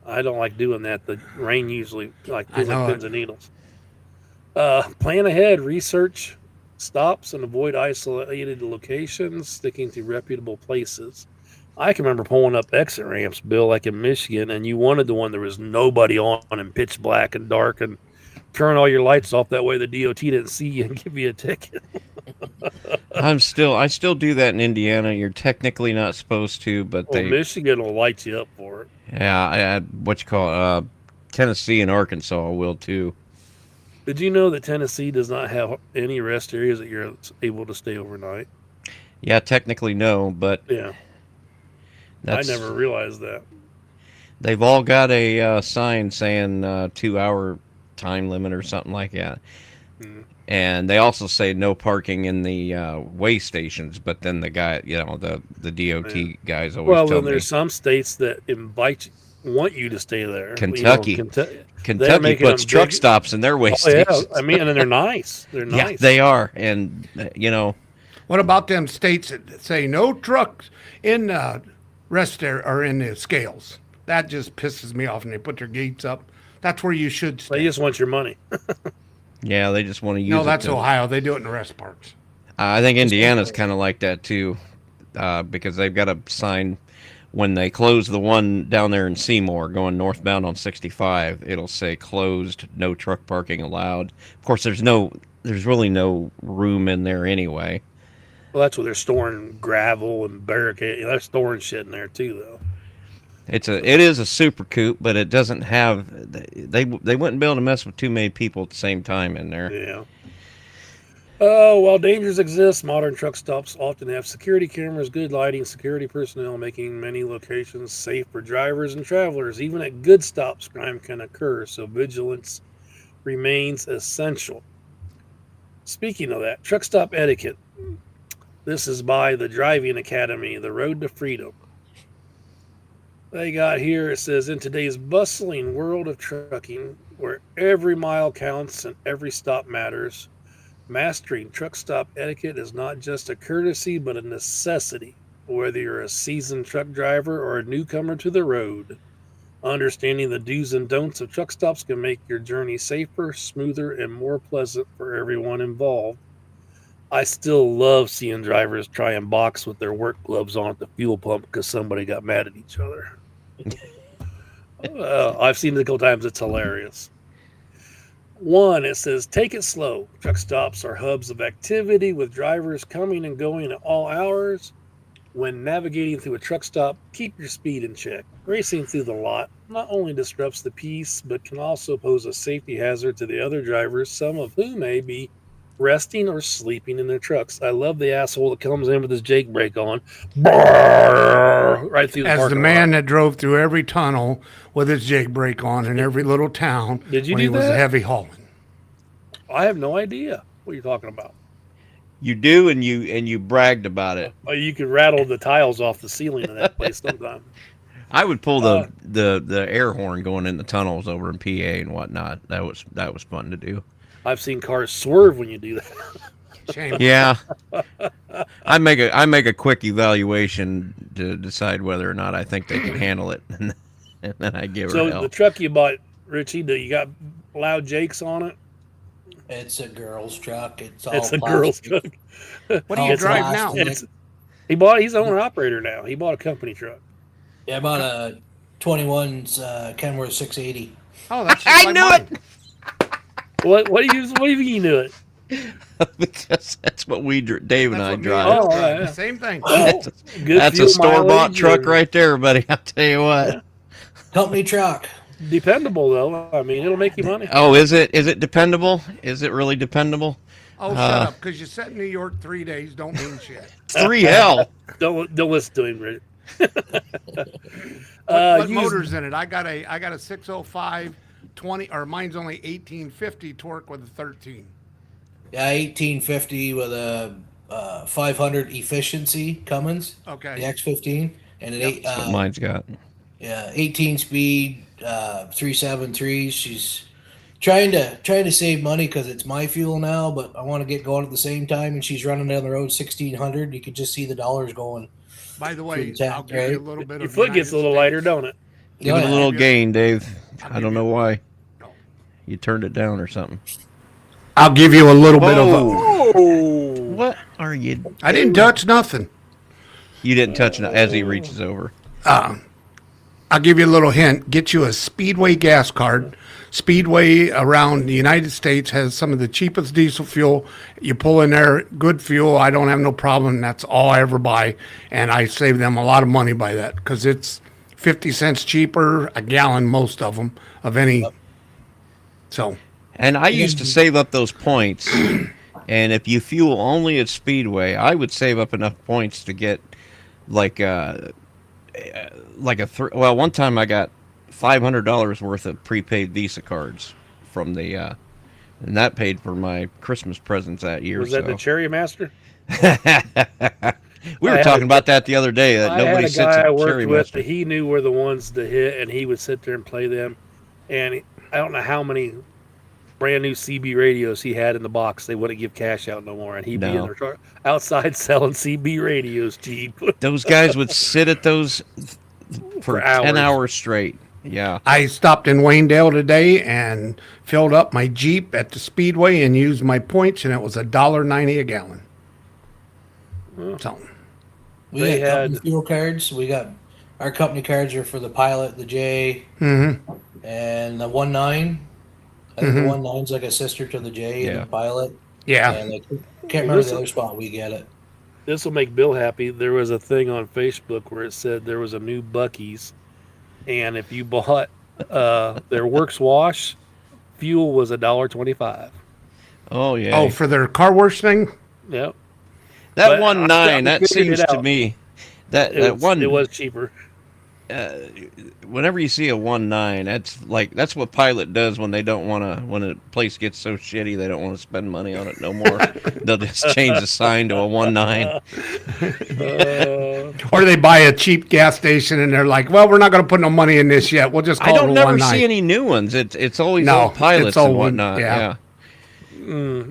I don't like doing that. The rain usually feels I know like pins and needles. Plan ahead, research stops, and avoid isolated locations, sticking to reputable places. I can remember pulling up exit ramps, Bill, like in Michigan, and you wanted the one there was nobody on and pitch black and dark, and turn all your lights off. That way the DOT didn't see you and give you a ticket. I still do that in Indiana. You're technically not supposed to, but Well, Michigan will light you up for it. yeah, Tennessee and Arkansas will too. Did you know that Tennessee does not have any rest areas that you're able to stay overnight? Yeah, technically no, but Yeah, I never realized that. They've all got a sign saying 2-hour time limit or something like that. And they also say no parking in the way stations, but then the guy, the DOT guys always Well, tell then me. there's some states that want you to stay there. Kentucky. Kentucky making puts them truck big- stops in their way Oh, stations. yeah, I mean, and they're nice. They're Yeah, nice. they are. And, What about them states that say no trucks in the rest area or in the scales? That just pisses me off, and they put their gates up. That's where you should They stay. just want your money. yeah, they just want to use No, it. that's to- Ohio. They do it in the rest parks. I think Indiana's kind of like that too, because they've got a sign when they close the one down there in Seymour going northbound on 65. It'll say closed, no truck parking allowed. Of course, there's really no room in there anyway. Well, that's what they're storing gravel and barricade. They're storing shit in there too, though. It is a super coupe, but it doesn't have. They wouldn't be able to mess with too many people at the same time in there. Yeah. Oh, while dangers exist, modern truck stops often have security cameras, good lighting, security personnel, making many locations safe for drivers and travelers. Even at good stops, crime can occur, so vigilance remains essential. Speaking of that, truck stop etiquette. This is by the Driving Academy, The Road to Freedom. They got here, it says, in today's bustling world of trucking, where every mile counts and every stop matters, mastering truck stop etiquette is not just a courtesy, but a necessity. Whether you're a seasoned truck driver or a newcomer to the road, understanding the do's and don'ts of truck stops can make your journey safer, smoother, and more pleasant for everyone involved. I still love seeing drivers try and box with their work gloves on at the fuel pump because somebody got mad at each other. I've seen it a couple times. It's hilarious. One, it says, take it slow. Truck stops are hubs of activity with drivers coming and going at all hours. When navigating through a truck stop, keep your speed in check. Racing through the lot not only disrupts the peace, but can also pose a safety hazard to the other drivers, some of whom may be resting or sleeping in their trucks. I love the asshole that comes in with his Jake brake on, right through the As the parking man lot. that drove through every tunnel with his Jake brake on in every little town Did you when do he was that? heavy hauling. I have no idea what you're talking about. You do, and you bragged about it. Oh, you could rattle the tiles off the ceiling of that place sometime. I would pull the air horn going in the tunnels over in PA and whatnot. That was fun to do. I've seen cars swerve when you do that. Shame. Yeah, I make a quick evaluation to decide whether or not I think they can handle it, and then I give her So hell. the truck you bought, Richie, you got loud Jakes on it? It's a girl's truck. It's all It's a girl's plastic. truck. What do you It's drive now? plastic. He's owner operator now. He bought a company truck. Yeah, I bought a 21's Kenworth 680. Oh, that's just I like knew mine. What do you knew it? Because that's what Dave and That's I what me drive. and Oh, you drive. yeah. Same thing. Oh, good That's a fuel store-bought mileage truck or- right there, buddy. I'll tell you what. Company truck. Dependable though. I mean, it'll make you money. Oh, is it dependable? Is it really dependable? Oh, shut up. Because you sat in New York 3 days don't mean shit. 3 hell. Don't listen to him, Rich. What used- motor's in it? I got a 605 20, or mine's only 1850 torque with a 13. Yeah, 1850 with a 500 efficiency Cummins. Okay. The X15 and an Yep. That's what mine's got. 18 speed 373s. She's trying to save money because it's my fuel now, but I want to get going at the same time. And she's running down the road 1600. You could just see the dollars going. By the way, Through the tank, I'll give you a right? little bit Your of foot gets a little United lighter, don't it? Give Oh, it a yeah. little gain, Dave. I'll I give don't you- know why. No. You turned it down or something. I'll give you a little bit of a. Oh, What are you? I didn't touch nothing. You didn't touch it as he reaches over. I'll give you a little hint. Get you a Speedway gas card. Speedway around the United States has some of the cheapest diesel fuel. You pull in there, good fuel. I don't have no problem. That's all I ever buy. And I save them a lot of money by that because it's 50 cents cheaper a gallon, most of them, of any. So, And I used to save up those points. And if you fuel only at Speedway, I would save up enough points to get like well, one time I got $500 worth of prepaid Visa cards from the and that paid for my Christmas presents that year. was that the Cherry Master? We I were had talking a- about that the other day. That I nobody had a sits guy at I worked Cherry with Master. that he knew where the ones to hit, and he would sit there and play them. And I don't know how many brand new CB radios he had in the box. They wouldn't give cash out no more, and he'd be in No. their truck outside selling CB radios cheap. Those guys would sit at those for For hours. 10 hours straight. Yeah. I stopped in Waynedale today and filled up my Jeep at the Speedway and used my points, and it was $1.90 a gallon. So, We They got company had- fuel cards. We got our company cards are for the Pilot, the J, mhm. and the 19. I think the 19's like a sister to the J and Yeah. the Pilot. Yeah. And I can't remember the other spot we get it. This will make Bill happy. There was a thing on Facebook where it said there was a new Buc-ee's, and if you bought their Works Wash, fuel was $1.25. Oh, yeah. Oh, for their car wash thing? Yep. That but 1.9, I that figured it seems to out. me that one. It was cheaper. Whenever you see a 1.9, that's what Pilot does when they don't want to. When a place gets so shitty, they don't want to spend money on it no more. They'll just change the sign to a 1.9. Or they buy a cheap gas station and they're like, well, we're not going to put no money in this yet. We'll just I call don't it a never 1.9. see any new ones. It's always No, old Pilots it's old and one, whatnot. yeah. Yeah.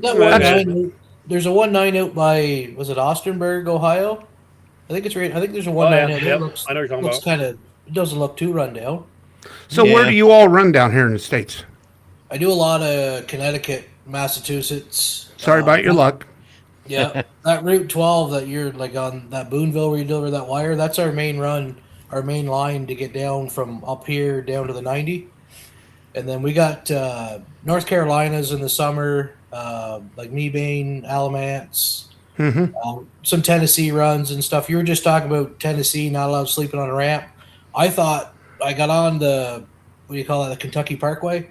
That Well, 19, there's a 19 out by, was it Austinburg, Ohio? I think it's right. I think there's a 19 yeah, out there. yep, Looks, I know what you're talking looks about. kind of, it doesn't look too run down. So where Yeah. do you all run down here in the States? I do a lot of Connecticut, Massachusetts. Sorry about your luck. Yeah, that Route 12 that you're like on that Boonville where you deliver that wire, that's our main run, our main line to get down from up here down to the 90. And then we got North Carolina's in the summer, like Mebane, Alamance, some Tennessee runs and stuff. You were just talking about Tennessee not allowed sleeping on a ramp. I thought I got on the, what do you call that, the Kentucky Parkway.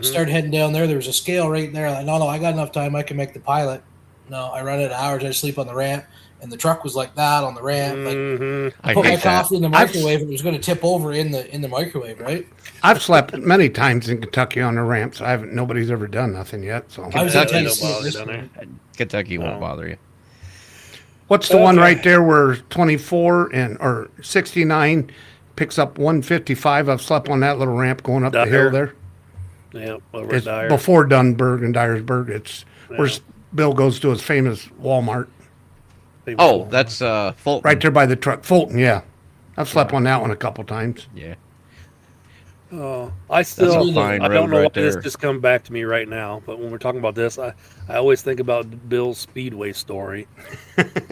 Started heading down there. There was a scale right there. Like, no, I got enough time. I can make the pilot. No, I run out of hours. I sleep on the ramp. And the truck was like that on the ramp. Like, I put my coffee in the microwave and it was going to tip over in the microwave, right? I've slept many times in Kentucky on the ramps. Nobody's ever done nothing yet. So I was in Kentucky Tennessee. Kentucky won't bother you. what's the one right there where 24 or 69 picks up 155? I've slept on that little ramp going up the hill there. Yeah, over It's Dyer. before Dunburg and Dyersburg. It's where Bill goes to his famous Walmart. Oh, that's Fulton. Right there by the truck. Fulton, yeah. I've slept on that one a couple times. Yeah. I still, a fine I don't road know right why this there. just come back to me right now, but when we're talking about this, I always think about Bill's Speedway story.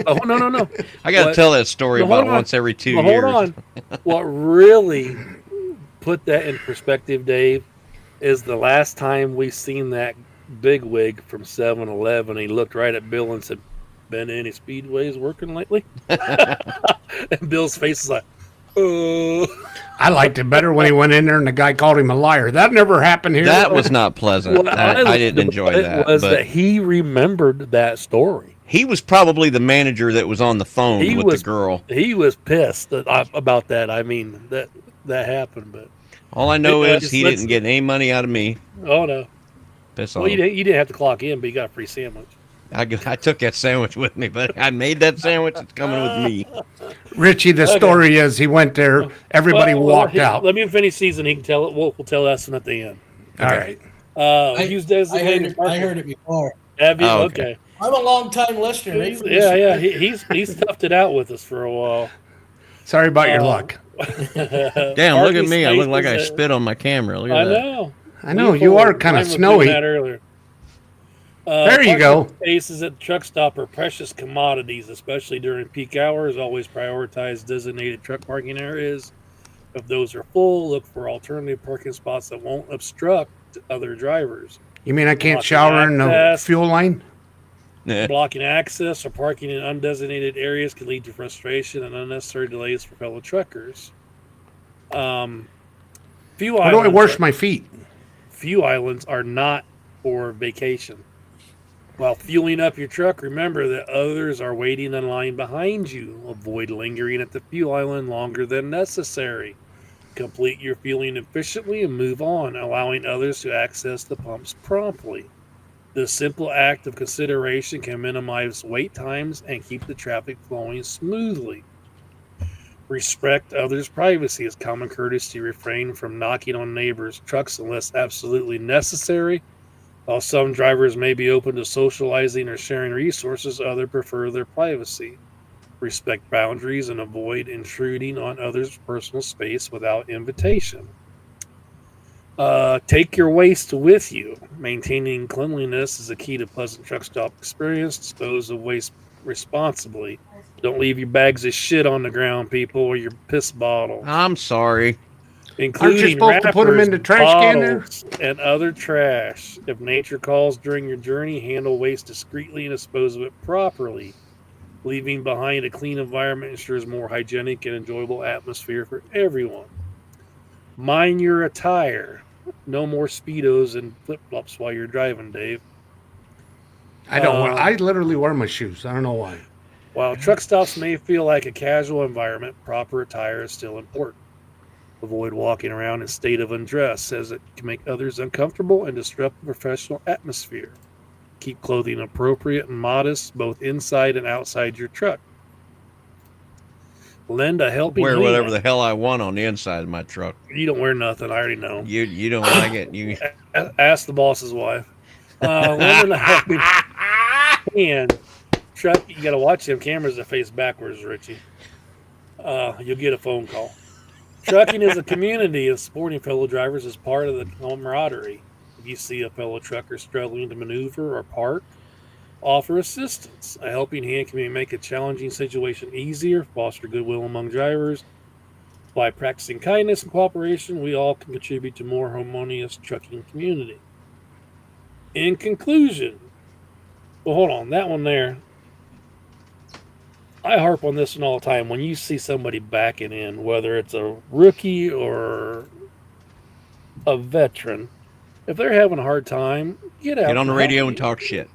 Oh, no. I got to tell that story No, hold about on. once every 2 Well, years. hold on. What really put that in perspective, Dave, is the last time we seen that bigwig from 7-Eleven. He looked right at Bill and said, "Been any speedways working lately?" And Bill's face is like, "Oh." I liked it better when he went in there and the guy called him a liar. That never happened here. That was not pleasant. What I didn't enjoy that. Was But that he remembered that story? he was probably the manager that was on the phone He with was- the girl. He was pissed about that. I mean, that happened, but All I know Yeah, is just he let's- didn't get any money out of me. oh no. Piss Well, off. you didn't have to clock in, but you got a free sandwich. I took that sandwich with me, but I made that sandwich. It's coming with me. Richie, the story is he went there, everybody walked out. Let me finish season. He can tell it. We'll tell us at the end. All right. Who's I designated? heard it before. Have you? Oh, Okay. okay. I'm a long time listener. Right from this- Yeah. He's toughed it out with us for a while. Sorry about your luck. Damn, look at me. I look like I spit on my camera. Look at I that. know. I know, you are kind of Mine was doing snowy. that earlier. There you go. Parking spaces at the truck stop are precious commodities, especially during peak hours. Always prioritize designated truck parking areas. If those are full, look for alternative parking spots that won't obstruct other drivers. You mean I can't Blocking shower in the access. fuel line? Yeah. Blocking access or parking in undesignated areas can lead to frustration and unnecessary delays for fellow truckers. Few Where do I islands wash are- my feet? Few islands are not for vacation. While fueling up your truck, remember that others are waiting in line behind you. Avoid lingering at the fuel island longer than necessary. Complete your fueling efficiently and move on, allowing others to access the pumps promptly. This simple act of consideration can minimize wait times and keep the traffic flowing smoothly. Respect others' privacy. As common courtesy, refrain from knocking on neighbors' trucks unless absolutely necessary. While some drivers may be open to socializing or sharing resources, others prefer their privacy. Respect boundaries and avoid intruding on others' personal space without invitation. Take your waste with you. Maintaining cleanliness is a key to pleasant truck stop experience. Dispose of waste responsibly. Don't leave your bags of shit on the ground, people, or your piss bottles. I'm sorry. Including supposed to put 'em in the wrappers, trash can there? bottles, and other trash. If nature calls during your journey, handle waste discreetly and dispose of it properly. Leaving behind a clean environment ensures more hygienic and enjoyable atmosphere for everyone. Mind your attire. No more Speedos and flip-flops while you're driving, Dave. I don't wear, I literally wear my shoes. I don't know why. While truck stops may feel like a casual environment, proper attire is still important. Avoid walking around in a state of undress, as it can make others uncomfortable and disrupt the professional atmosphere. Keep clothing appropriate and modest, both inside and outside your truck. Lend a helping Wear hand. whatever the hell I want on the inside of my truck. You don't wear nothing. I already know. You don't like it. You Ask the boss's wife. Lend a helping hand. Truck, you got to watch them cameras that face backwards, Richie. You'll get a phone call. Trucking is a community, and supporting fellow drivers is part of the camaraderie. If you see a fellow trucker struggling to maneuver or park, offer assistance. A helping hand can make a challenging situation easier, foster goodwill among drivers, By practicing kindness and cooperation, we all can contribute to more harmonious trucking community. In conclusion, well, hold on, that one there. I harp on this one all the time. When you see somebody backing in, whether it's a rookie or a veteran, if they're having a hard time, get out. Get on the and radio help and me. talk shit.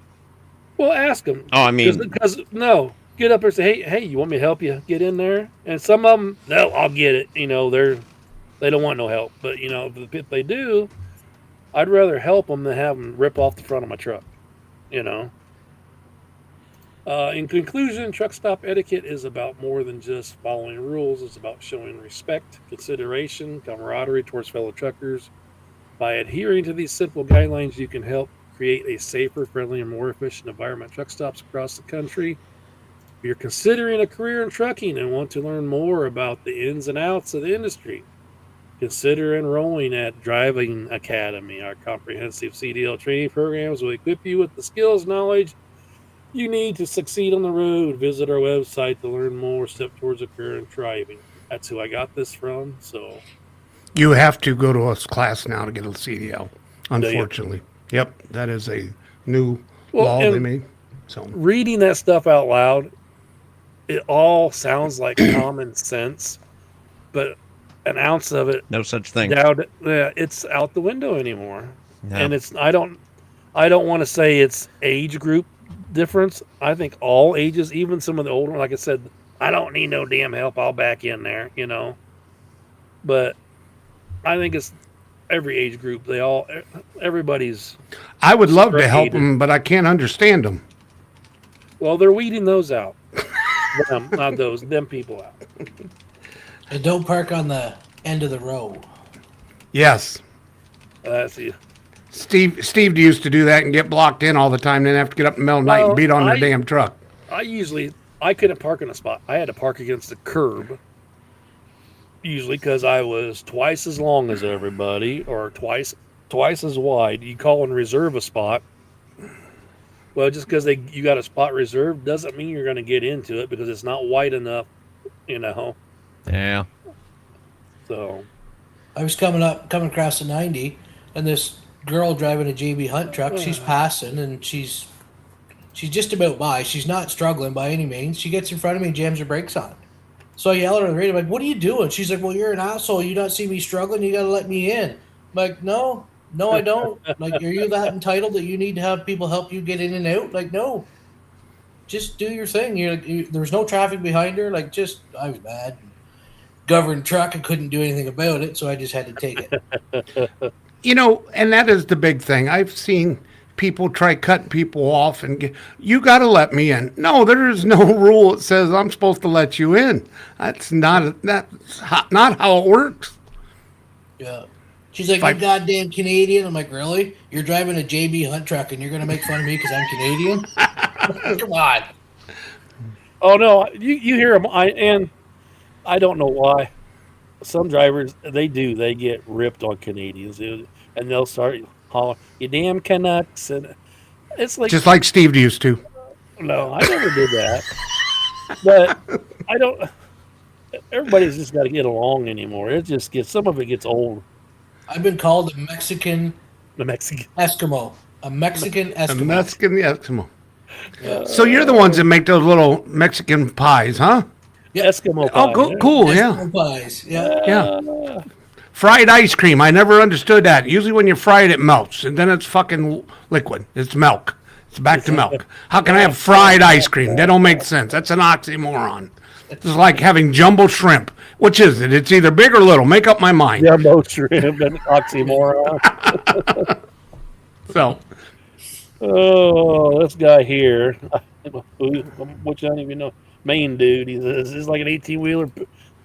Well, ask them. Oh, I mean, Because no, get up there and say, hey, you want me to help you get in there? And some of them, no, I'll get it. You know, they don't want no help. But you know, if they do, I'd rather help them than have them rip off the front of my truck. You know. In conclusion, truck stop etiquette is about more than just following rules. It's about showing respect, consideration, camaraderie towards fellow truckers. By adhering to these simple guidelines, you can help create a safer, friendly, and more efficient environment. Truck stops across the country. If you're considering a career in trucking and want to learn more about the ins and outs of the industry, consider enrolling at Driving Academy. Our comprehensive CDL training programs will equip you with the skills, knowledge you need to succeed on the road. Visit our website to learn more. Step towards a career in driving. That's who I got this from. So You have to go to a class now to get a CDL, unfortunately. Yep, that is a new law they made. So reading that stuff out loud, it all sounds like common sense, but an ounce of it, no such thing. it's out the window anymore. No. And it's I don't want to say it's age group difference. I think all ages, even some of the older, like I said, I don't need no damn help. I'll back in there, you know. But I think it's every age group. Everybody's. I would love to help Frustrated. them, but I can't understand them. Well, they're weeding those out. Not those, them people out. And don't park on the end of the road. Yes. That's the. Steve used to do that and get blocked in all the time, then have to get up in the middle of the night Well, and beat on their I- damn truck. I couldn't park in a spot. I had to park against the curb. Usually because I was twice as long as everybody, or twice as wide. You call and reserve a spot. Well, just because you got a spot reserved doesn't mean you're going to get into it because it's not wide enough, you know. Yeah. So I was coming across the 90, and this girl driving a JB Hunt truck, she's passing, and she's just about by. She's not struggling by any means. She gets in front of me and jams her brakes on. So I yell at her on the radio, I'm like, what are you doing? She's like, well, you're an asshole. You don't see me struggling. You got to let me in. I'm like, no, I don't. Like, are you that entitled that you need to have people help you get in and out? Like, no. Just do your thing. There was no traffic behind her. Like, I was mad. Governed truck. I couldn't do anything about it, so I just had to take it. You know, and that is the big thing. I've seen people try cutting people off and you got to let me in. No, there is no rule that says I'm supposed to let you in. That's not how it works. Yeah. She's like, you goddamn Canadian. I'm like, really? You're driving a JB Hunt truck and you're going to make fun of me because I'm Canadian? Come on. oh no, you hear them. I don't know why. Some drivers they get ripped on Canadians, and they'll start hollering, "You damn Canucks!" And it's like Just like Steve used to. no, I never did that. But I don't. Everybody's just got to get along anymore. It just gets some of it gets old. I've been called a Mexican The Mexican. Eskimo. A Mexican A Eskimo. Mexican Eskimo. Yeah. So you're the ones that make those little Mexican pies, huh? Eskimo Oh, pie, yeah. cool, yeah. Eskimo pies. Yeah. Yeah. Fried ice cream. I never understood that. Usually when you fry it, it melts, and then it's fucking liquid. It's milk. It's back to milk. How can I have fried ice cream? That don't make sense. That's an oxymoron. It's like having jumbo shrimp. Which is it? It's either big or little. Make up my mind. Jumbo shrimp and oxymoron. So, Oh, this guy here, which I don't even know, main dude. He's like an 18-wheeler,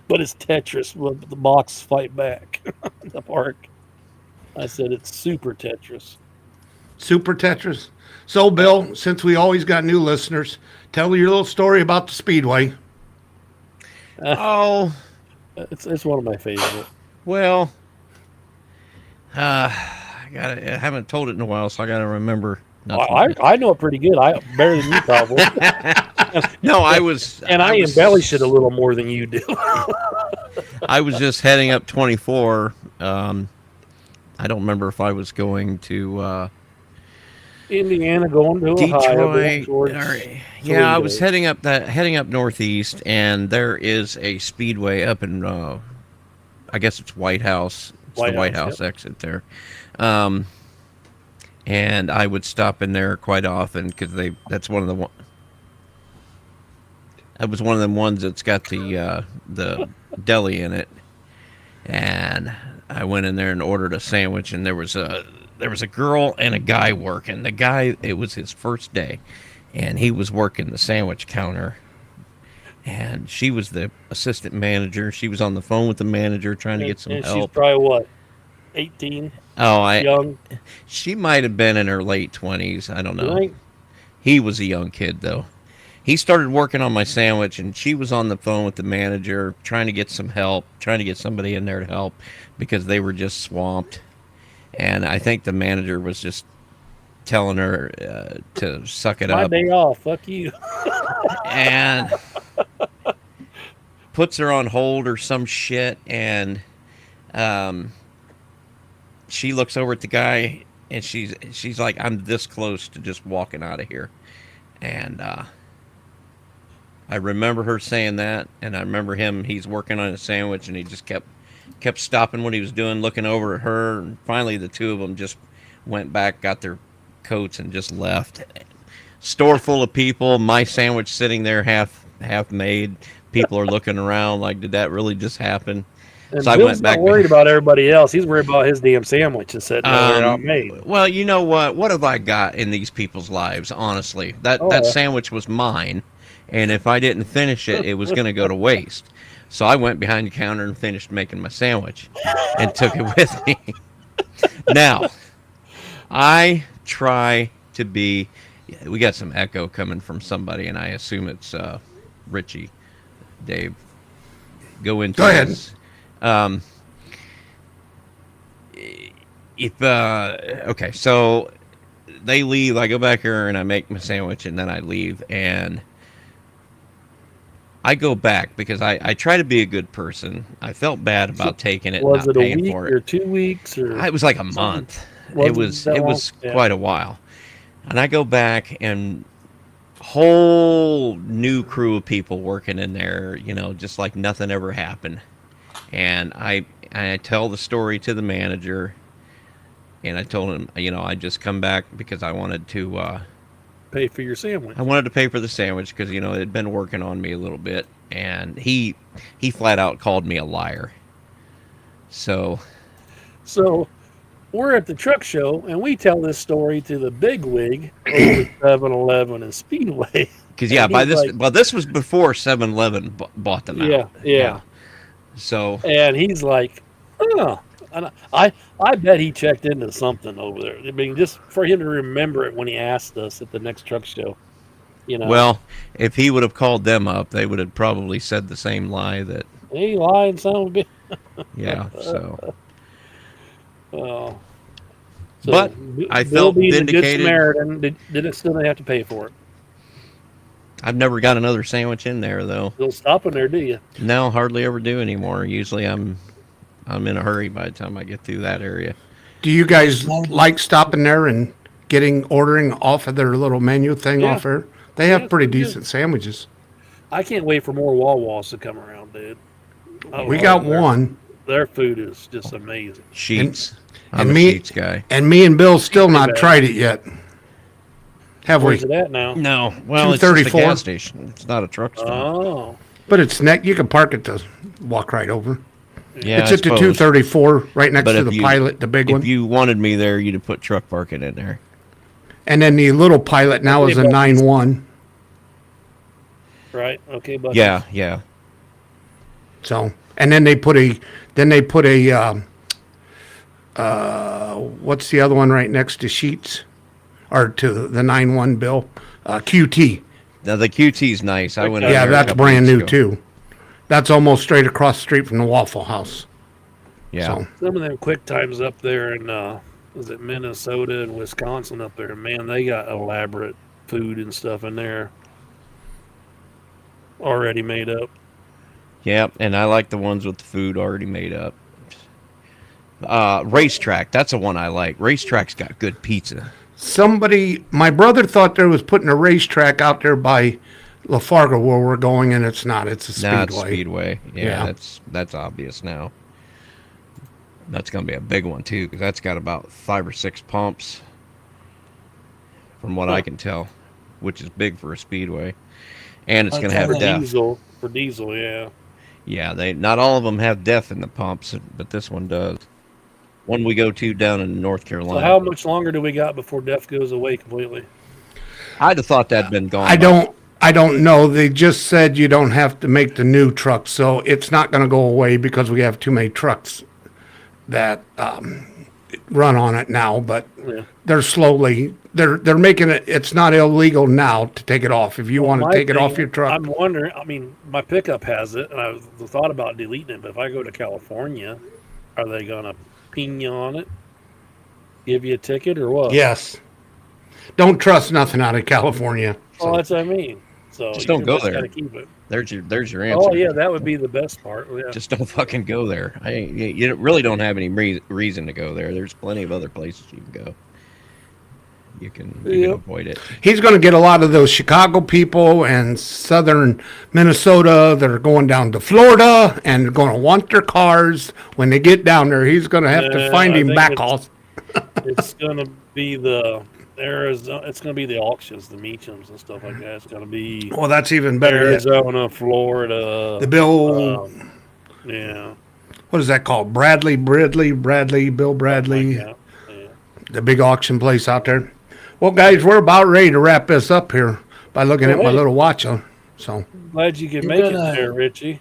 but it's Tetris. With the box fight back in the park. I said it's super Tetris. Super Tetris. So, Bill, since we always got new listeners, tell your little story about the Speedway. Oh, It's one of my favorite. well. I haven't told it in a while, so I got to remember. I know it pretty good. Better than you probably. No, I was. And I was- embellish it a little more than you do. I was just heading up 24. I don't remember if I was going to Indiana going to Ohio, going Detroit. towards Yeah, I was Toledo. heading up northeast, and there is a speedway up in I guess it's White House. It's White the White House, House exit there. Um, and I would stop in there quite often because that's one of the that was one of them ones that's got the deli in it, and I went in there and ordered a sandwich, and there was a girl and a guy working. The guy, it was his first day, and he was working the sandwich counter, and she was the assistant manager. She was on the phone with the manager trying to get some And she's help. probably what, 18, Oh, young. she might have been in her late 20s. I don't You know. think? He was a young kid though. He started working on my sandwich, and she was on the phone with the manager trying to get some help, trying to get somebody in there to help because they were just swamped. And I think the manager was just telling her to suck it My up, day off. Fuck you. and puts her on hold or some shit. And she looks over at the guy, and she's like, "I'm this close to just walking out of here." And I remember her saying that, and I remember him. He's working on a sandwich, and he just kept stopping what he was doing, looking over at her. And finally, the two of them just went back, got their coats, and just left. Store full of people. My sandwich sitting there, half made. People are looking around like, "Did that really just happen?" And So I Bill's went back. not worried about everybody else. He's worried about his damn sandwich that's sitting there not made. Well, you know what? What have I got in these people's lives? Honestly, that Oh, that yeah. sandwich was mine, and if I didn't finish it, it was going to go to waste. So I went behind the counter and finished making my sandwich, and took it with me. Now, I try to be. We got some echo coming from somebody, and I assume it's Richie. Dave, go into Go ahead. this. If okay, so they leave, I go back here and I make my sandwich, and then I leave, and I go back because I try to be a good person. I felt bad about taking it, and Was not it a paying week for or it. 2 weeks or? It was like a month. It was that long? Yeah. quite a while, and I go back, and whole new crew of people working in there, just like nothing ever happened. And I tell the story to the manager, and I told him, I just come back because I wanted to Pay for your sandwich. pay for the sandwich because it had been working on me a little bit, and he flat out called me a liar. So So we're at the truck show, and we tell this story to the big wig over at 7-Eleven and Speedway. because yeah, And by he's this like- well, this was before 7-Eleven bought them out. Yeah. So And he's like, "Oh," and I bet he checked into something over there. I mean, just for him to remember it when he asked us at the next truck show. well, if he would have called them up, they would have probably said the same lie that He lying son of a bitch. yeah. So. Oh. But I Bill felt being a good vindicated. Samaritan, didn't still have to pay for it. I've never got another sandwich in there though. You'll stop in there, do you? No, hardly ever do anymore. Usually I'm in a hurry by the time I get through that area. Do you guys like stopping there and ordering off of their little menu thing Yeah. off there? They have Yeah, pretty pretty good. decent sandwiches. I can't wait for more Wawas to come around, dude. I We love got their- one, Their food is just amazing. Sheets. I'm and a me- Sheets guy. and me and Bill still not bad. tried it yet. Have we? Where's it at now? No, well, it's just a 234. gas station. It's not a truck stop. Oh, But it's you can park it to walk right over. Yeah, it's I at the suppose. 234, right next But to if the you- Pilot, the big If one. you wanted me there, you'd have put truck parking in there. And then the little Pilot now is a Okay, but- 9-1. right. Okay, but Yeah. So, and then they put a what's the other one right next to Sheets, or to the 9-1 Bill, QT. Now the QT's nice. I went. in Yeah, Yeah, there a that's couple brand weeks new ago. too. That's almost straight across the street from the Waffle House. Yeah. So, some of them quick times up there in was it Minnesota and Wisconsin up there? Man, they got elaborate food and stuff in there already made up. Yeah, and I like the ones with the food already made up. Racetrack, that's the one I like. Racetrack's got good pizza. My brother thought there was putting a racetrack out there by Lafargo where we're going, and it's not. It's a speedway. Nah, it's Speedway. Yeah, Yeah. that's obvious now. That's gonna be a big one too, because that's got about 5 or 6 pumps, from what I can tell, which is big for a speedway. And it's Like gonna have for depth. For diesel, yeah. Yeah, they not all of them have depth in the pumps, but this one does. One we go to down in North Carolina. So how much longer do we got before DEF goes away completely? I'd have thought that'd been gone. I don't know. They just said you don't have to make the new trucks, so it's not going to go away because we have too many trucks that run on it now. But Yeah. they're making it. It's not illegal now to take it off. If you want to My take it off thing, your truck, I'm wondering. I mean, my pickup has it, and I've thought about deleting it. But if I go to California, are they gonna ping you on it, give you a ticket, or what? yes. Don't trust nothing out of California. Well, that's what I mean. So Just don't go there. Gotta keep it. There's your answer. Oh yeah, that would be the best part. Yeah. Just don't fucking go there. You really don't have any reason to go there. There's plenty of other places you can go. You can Yep. avoid it. He's going to get a lot of those Chicago people and southern Minnesota that are going down to Florida and going to want their cars when they get down there. He's going to have to Yeah, find I him think back it's- off. It's gonna be the Arizona. It's gonna be the auctions, the Meachams and stuff like that. It's gonna be Well, that's even better. yet. Arizona, Florida. The Bill, Yeah. what is that called? Bradley, Bill Bradley, Like that. Yeah. the big auction place out there. Well, guys, we're about ready to wrap this up here by looking at my Hey. little watch on. So, Glad you could You're make gonna- it there, Richie.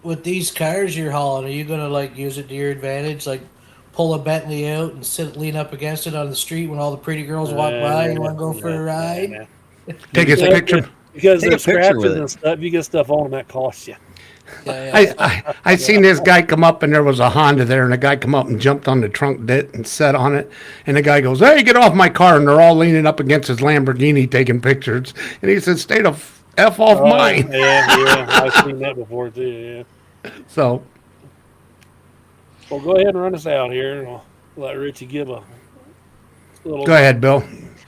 With these cars you're hauling, are you gonna like use it to your advantage? Like pull a Bentley out and lean up against it on the street when all the pretty girls walk by? You want to go for a ride? take us a Yeah, picture. Because Take a there's picture with scratches it. and stuff. You get stuff on them that costs you. Yeah. I seen this guy come up and there was a Honda there, and the guy come up and jumped on the trunk bit and sat on it, and the guy goes, "Hey, get off my car!" And they're all leaning up against his Lamborghini taking pictures, and he said, "Stay the f off mine." Yeah, I've seen that before too. Yeah. So, Well, go ahead and run us out here, and I'll let Richie give a little go ahead, Bill.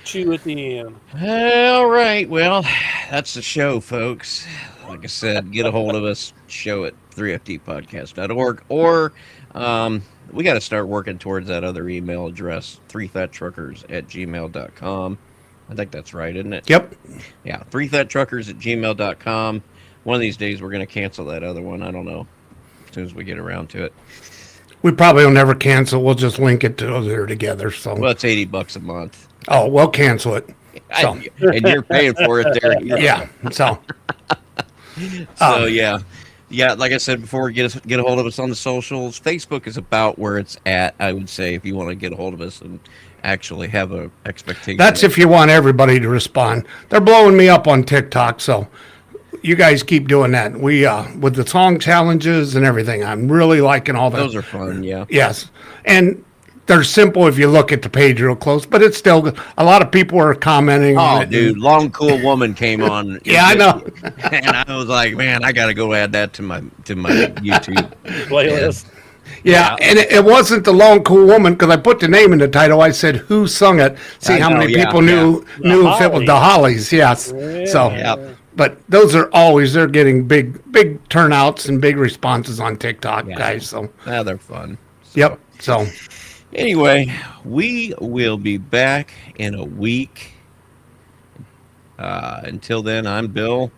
chew at the end. All right. Well, that's the show, folks. Like I said, get a hold of us, show at 3ftpodcast.org, or we got to start working towards that other email address, 3thattruckers@gmail.com. I think that's right, isn't it? Yep. Yeah, 3thattruckers@gmail.com. One of these days, we're going to cancel that other one. I don't know. As soon as we get around to it. We probably will never cancel. We'll just link it to there together. So, Well, it's $80 a month. oh, we'll cancel it. So, And you're paying for it there. yeah. So, So yeah, like I said before, get a hold of us on the socials. Facebook is about where it's at. I would say if you want to get a hold of us and actually have a expectation. that's if you want everybody to respond. They're blowing me up on TikTok, so you guys keep doing that. We with the song challenges and everything, I'm really liking all that. Those are fun. Yeah. Yes, and they're simple if you look at the page real close, but it's still a lot of people are commenting on Oh, it. dude, Long Cool Woman came on. Yeah, I know. And I was like, man, I got to go add that to my YouTube. Playlist. Yeah, and it wasn't the Long Cool Woman because I put the name in the title. I said who sung it. See I how know, many yeah, people knew The if it was the Hollies. Yes. So, Yeah. but those are always they're getting big turnouts and big responses on TikTok, Yeah. guys. So, Ah, they're fun. yep. So, Anyway, we will be back in a week. Until then, I'm Bill.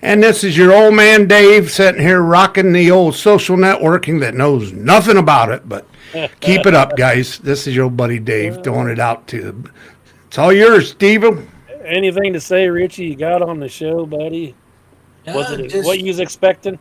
and this is your old man Dave sitting here rocking the old social networking that knows nothing about it, but keep it up, guys. This is your buddy Dave throwing it out to. It's all yours, Steven. Anything to say, Richie? You got on the show, buddy? Was it what you was expecting?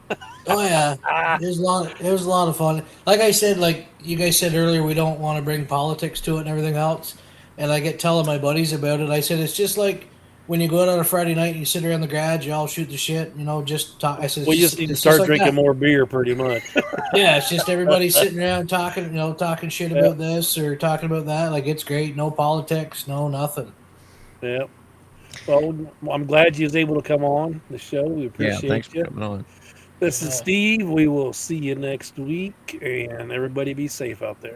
Oh yeah, it was a lot. It was a lot of fun. Like I said, like you guys said earlier, we don't want to bring politics to it and everything else. And I get telling my buddies about it. I said it's just like when you go out on a Friday night and you sit around the garage, you all shoot the shit, just talk. I said We it's just need to it's start like drinking that. more beer, pretty much. Yeah, it's just everybody sitting around talking, talking shit about this or talking about that. Like it's great. No politics, no nothing. Yeah. Well, I'm glad you was able to come on the show. We Yeah, appreciate thanks for you. coming on. This is Yeah. Steve. We will see you next week, and everybody be safe out there.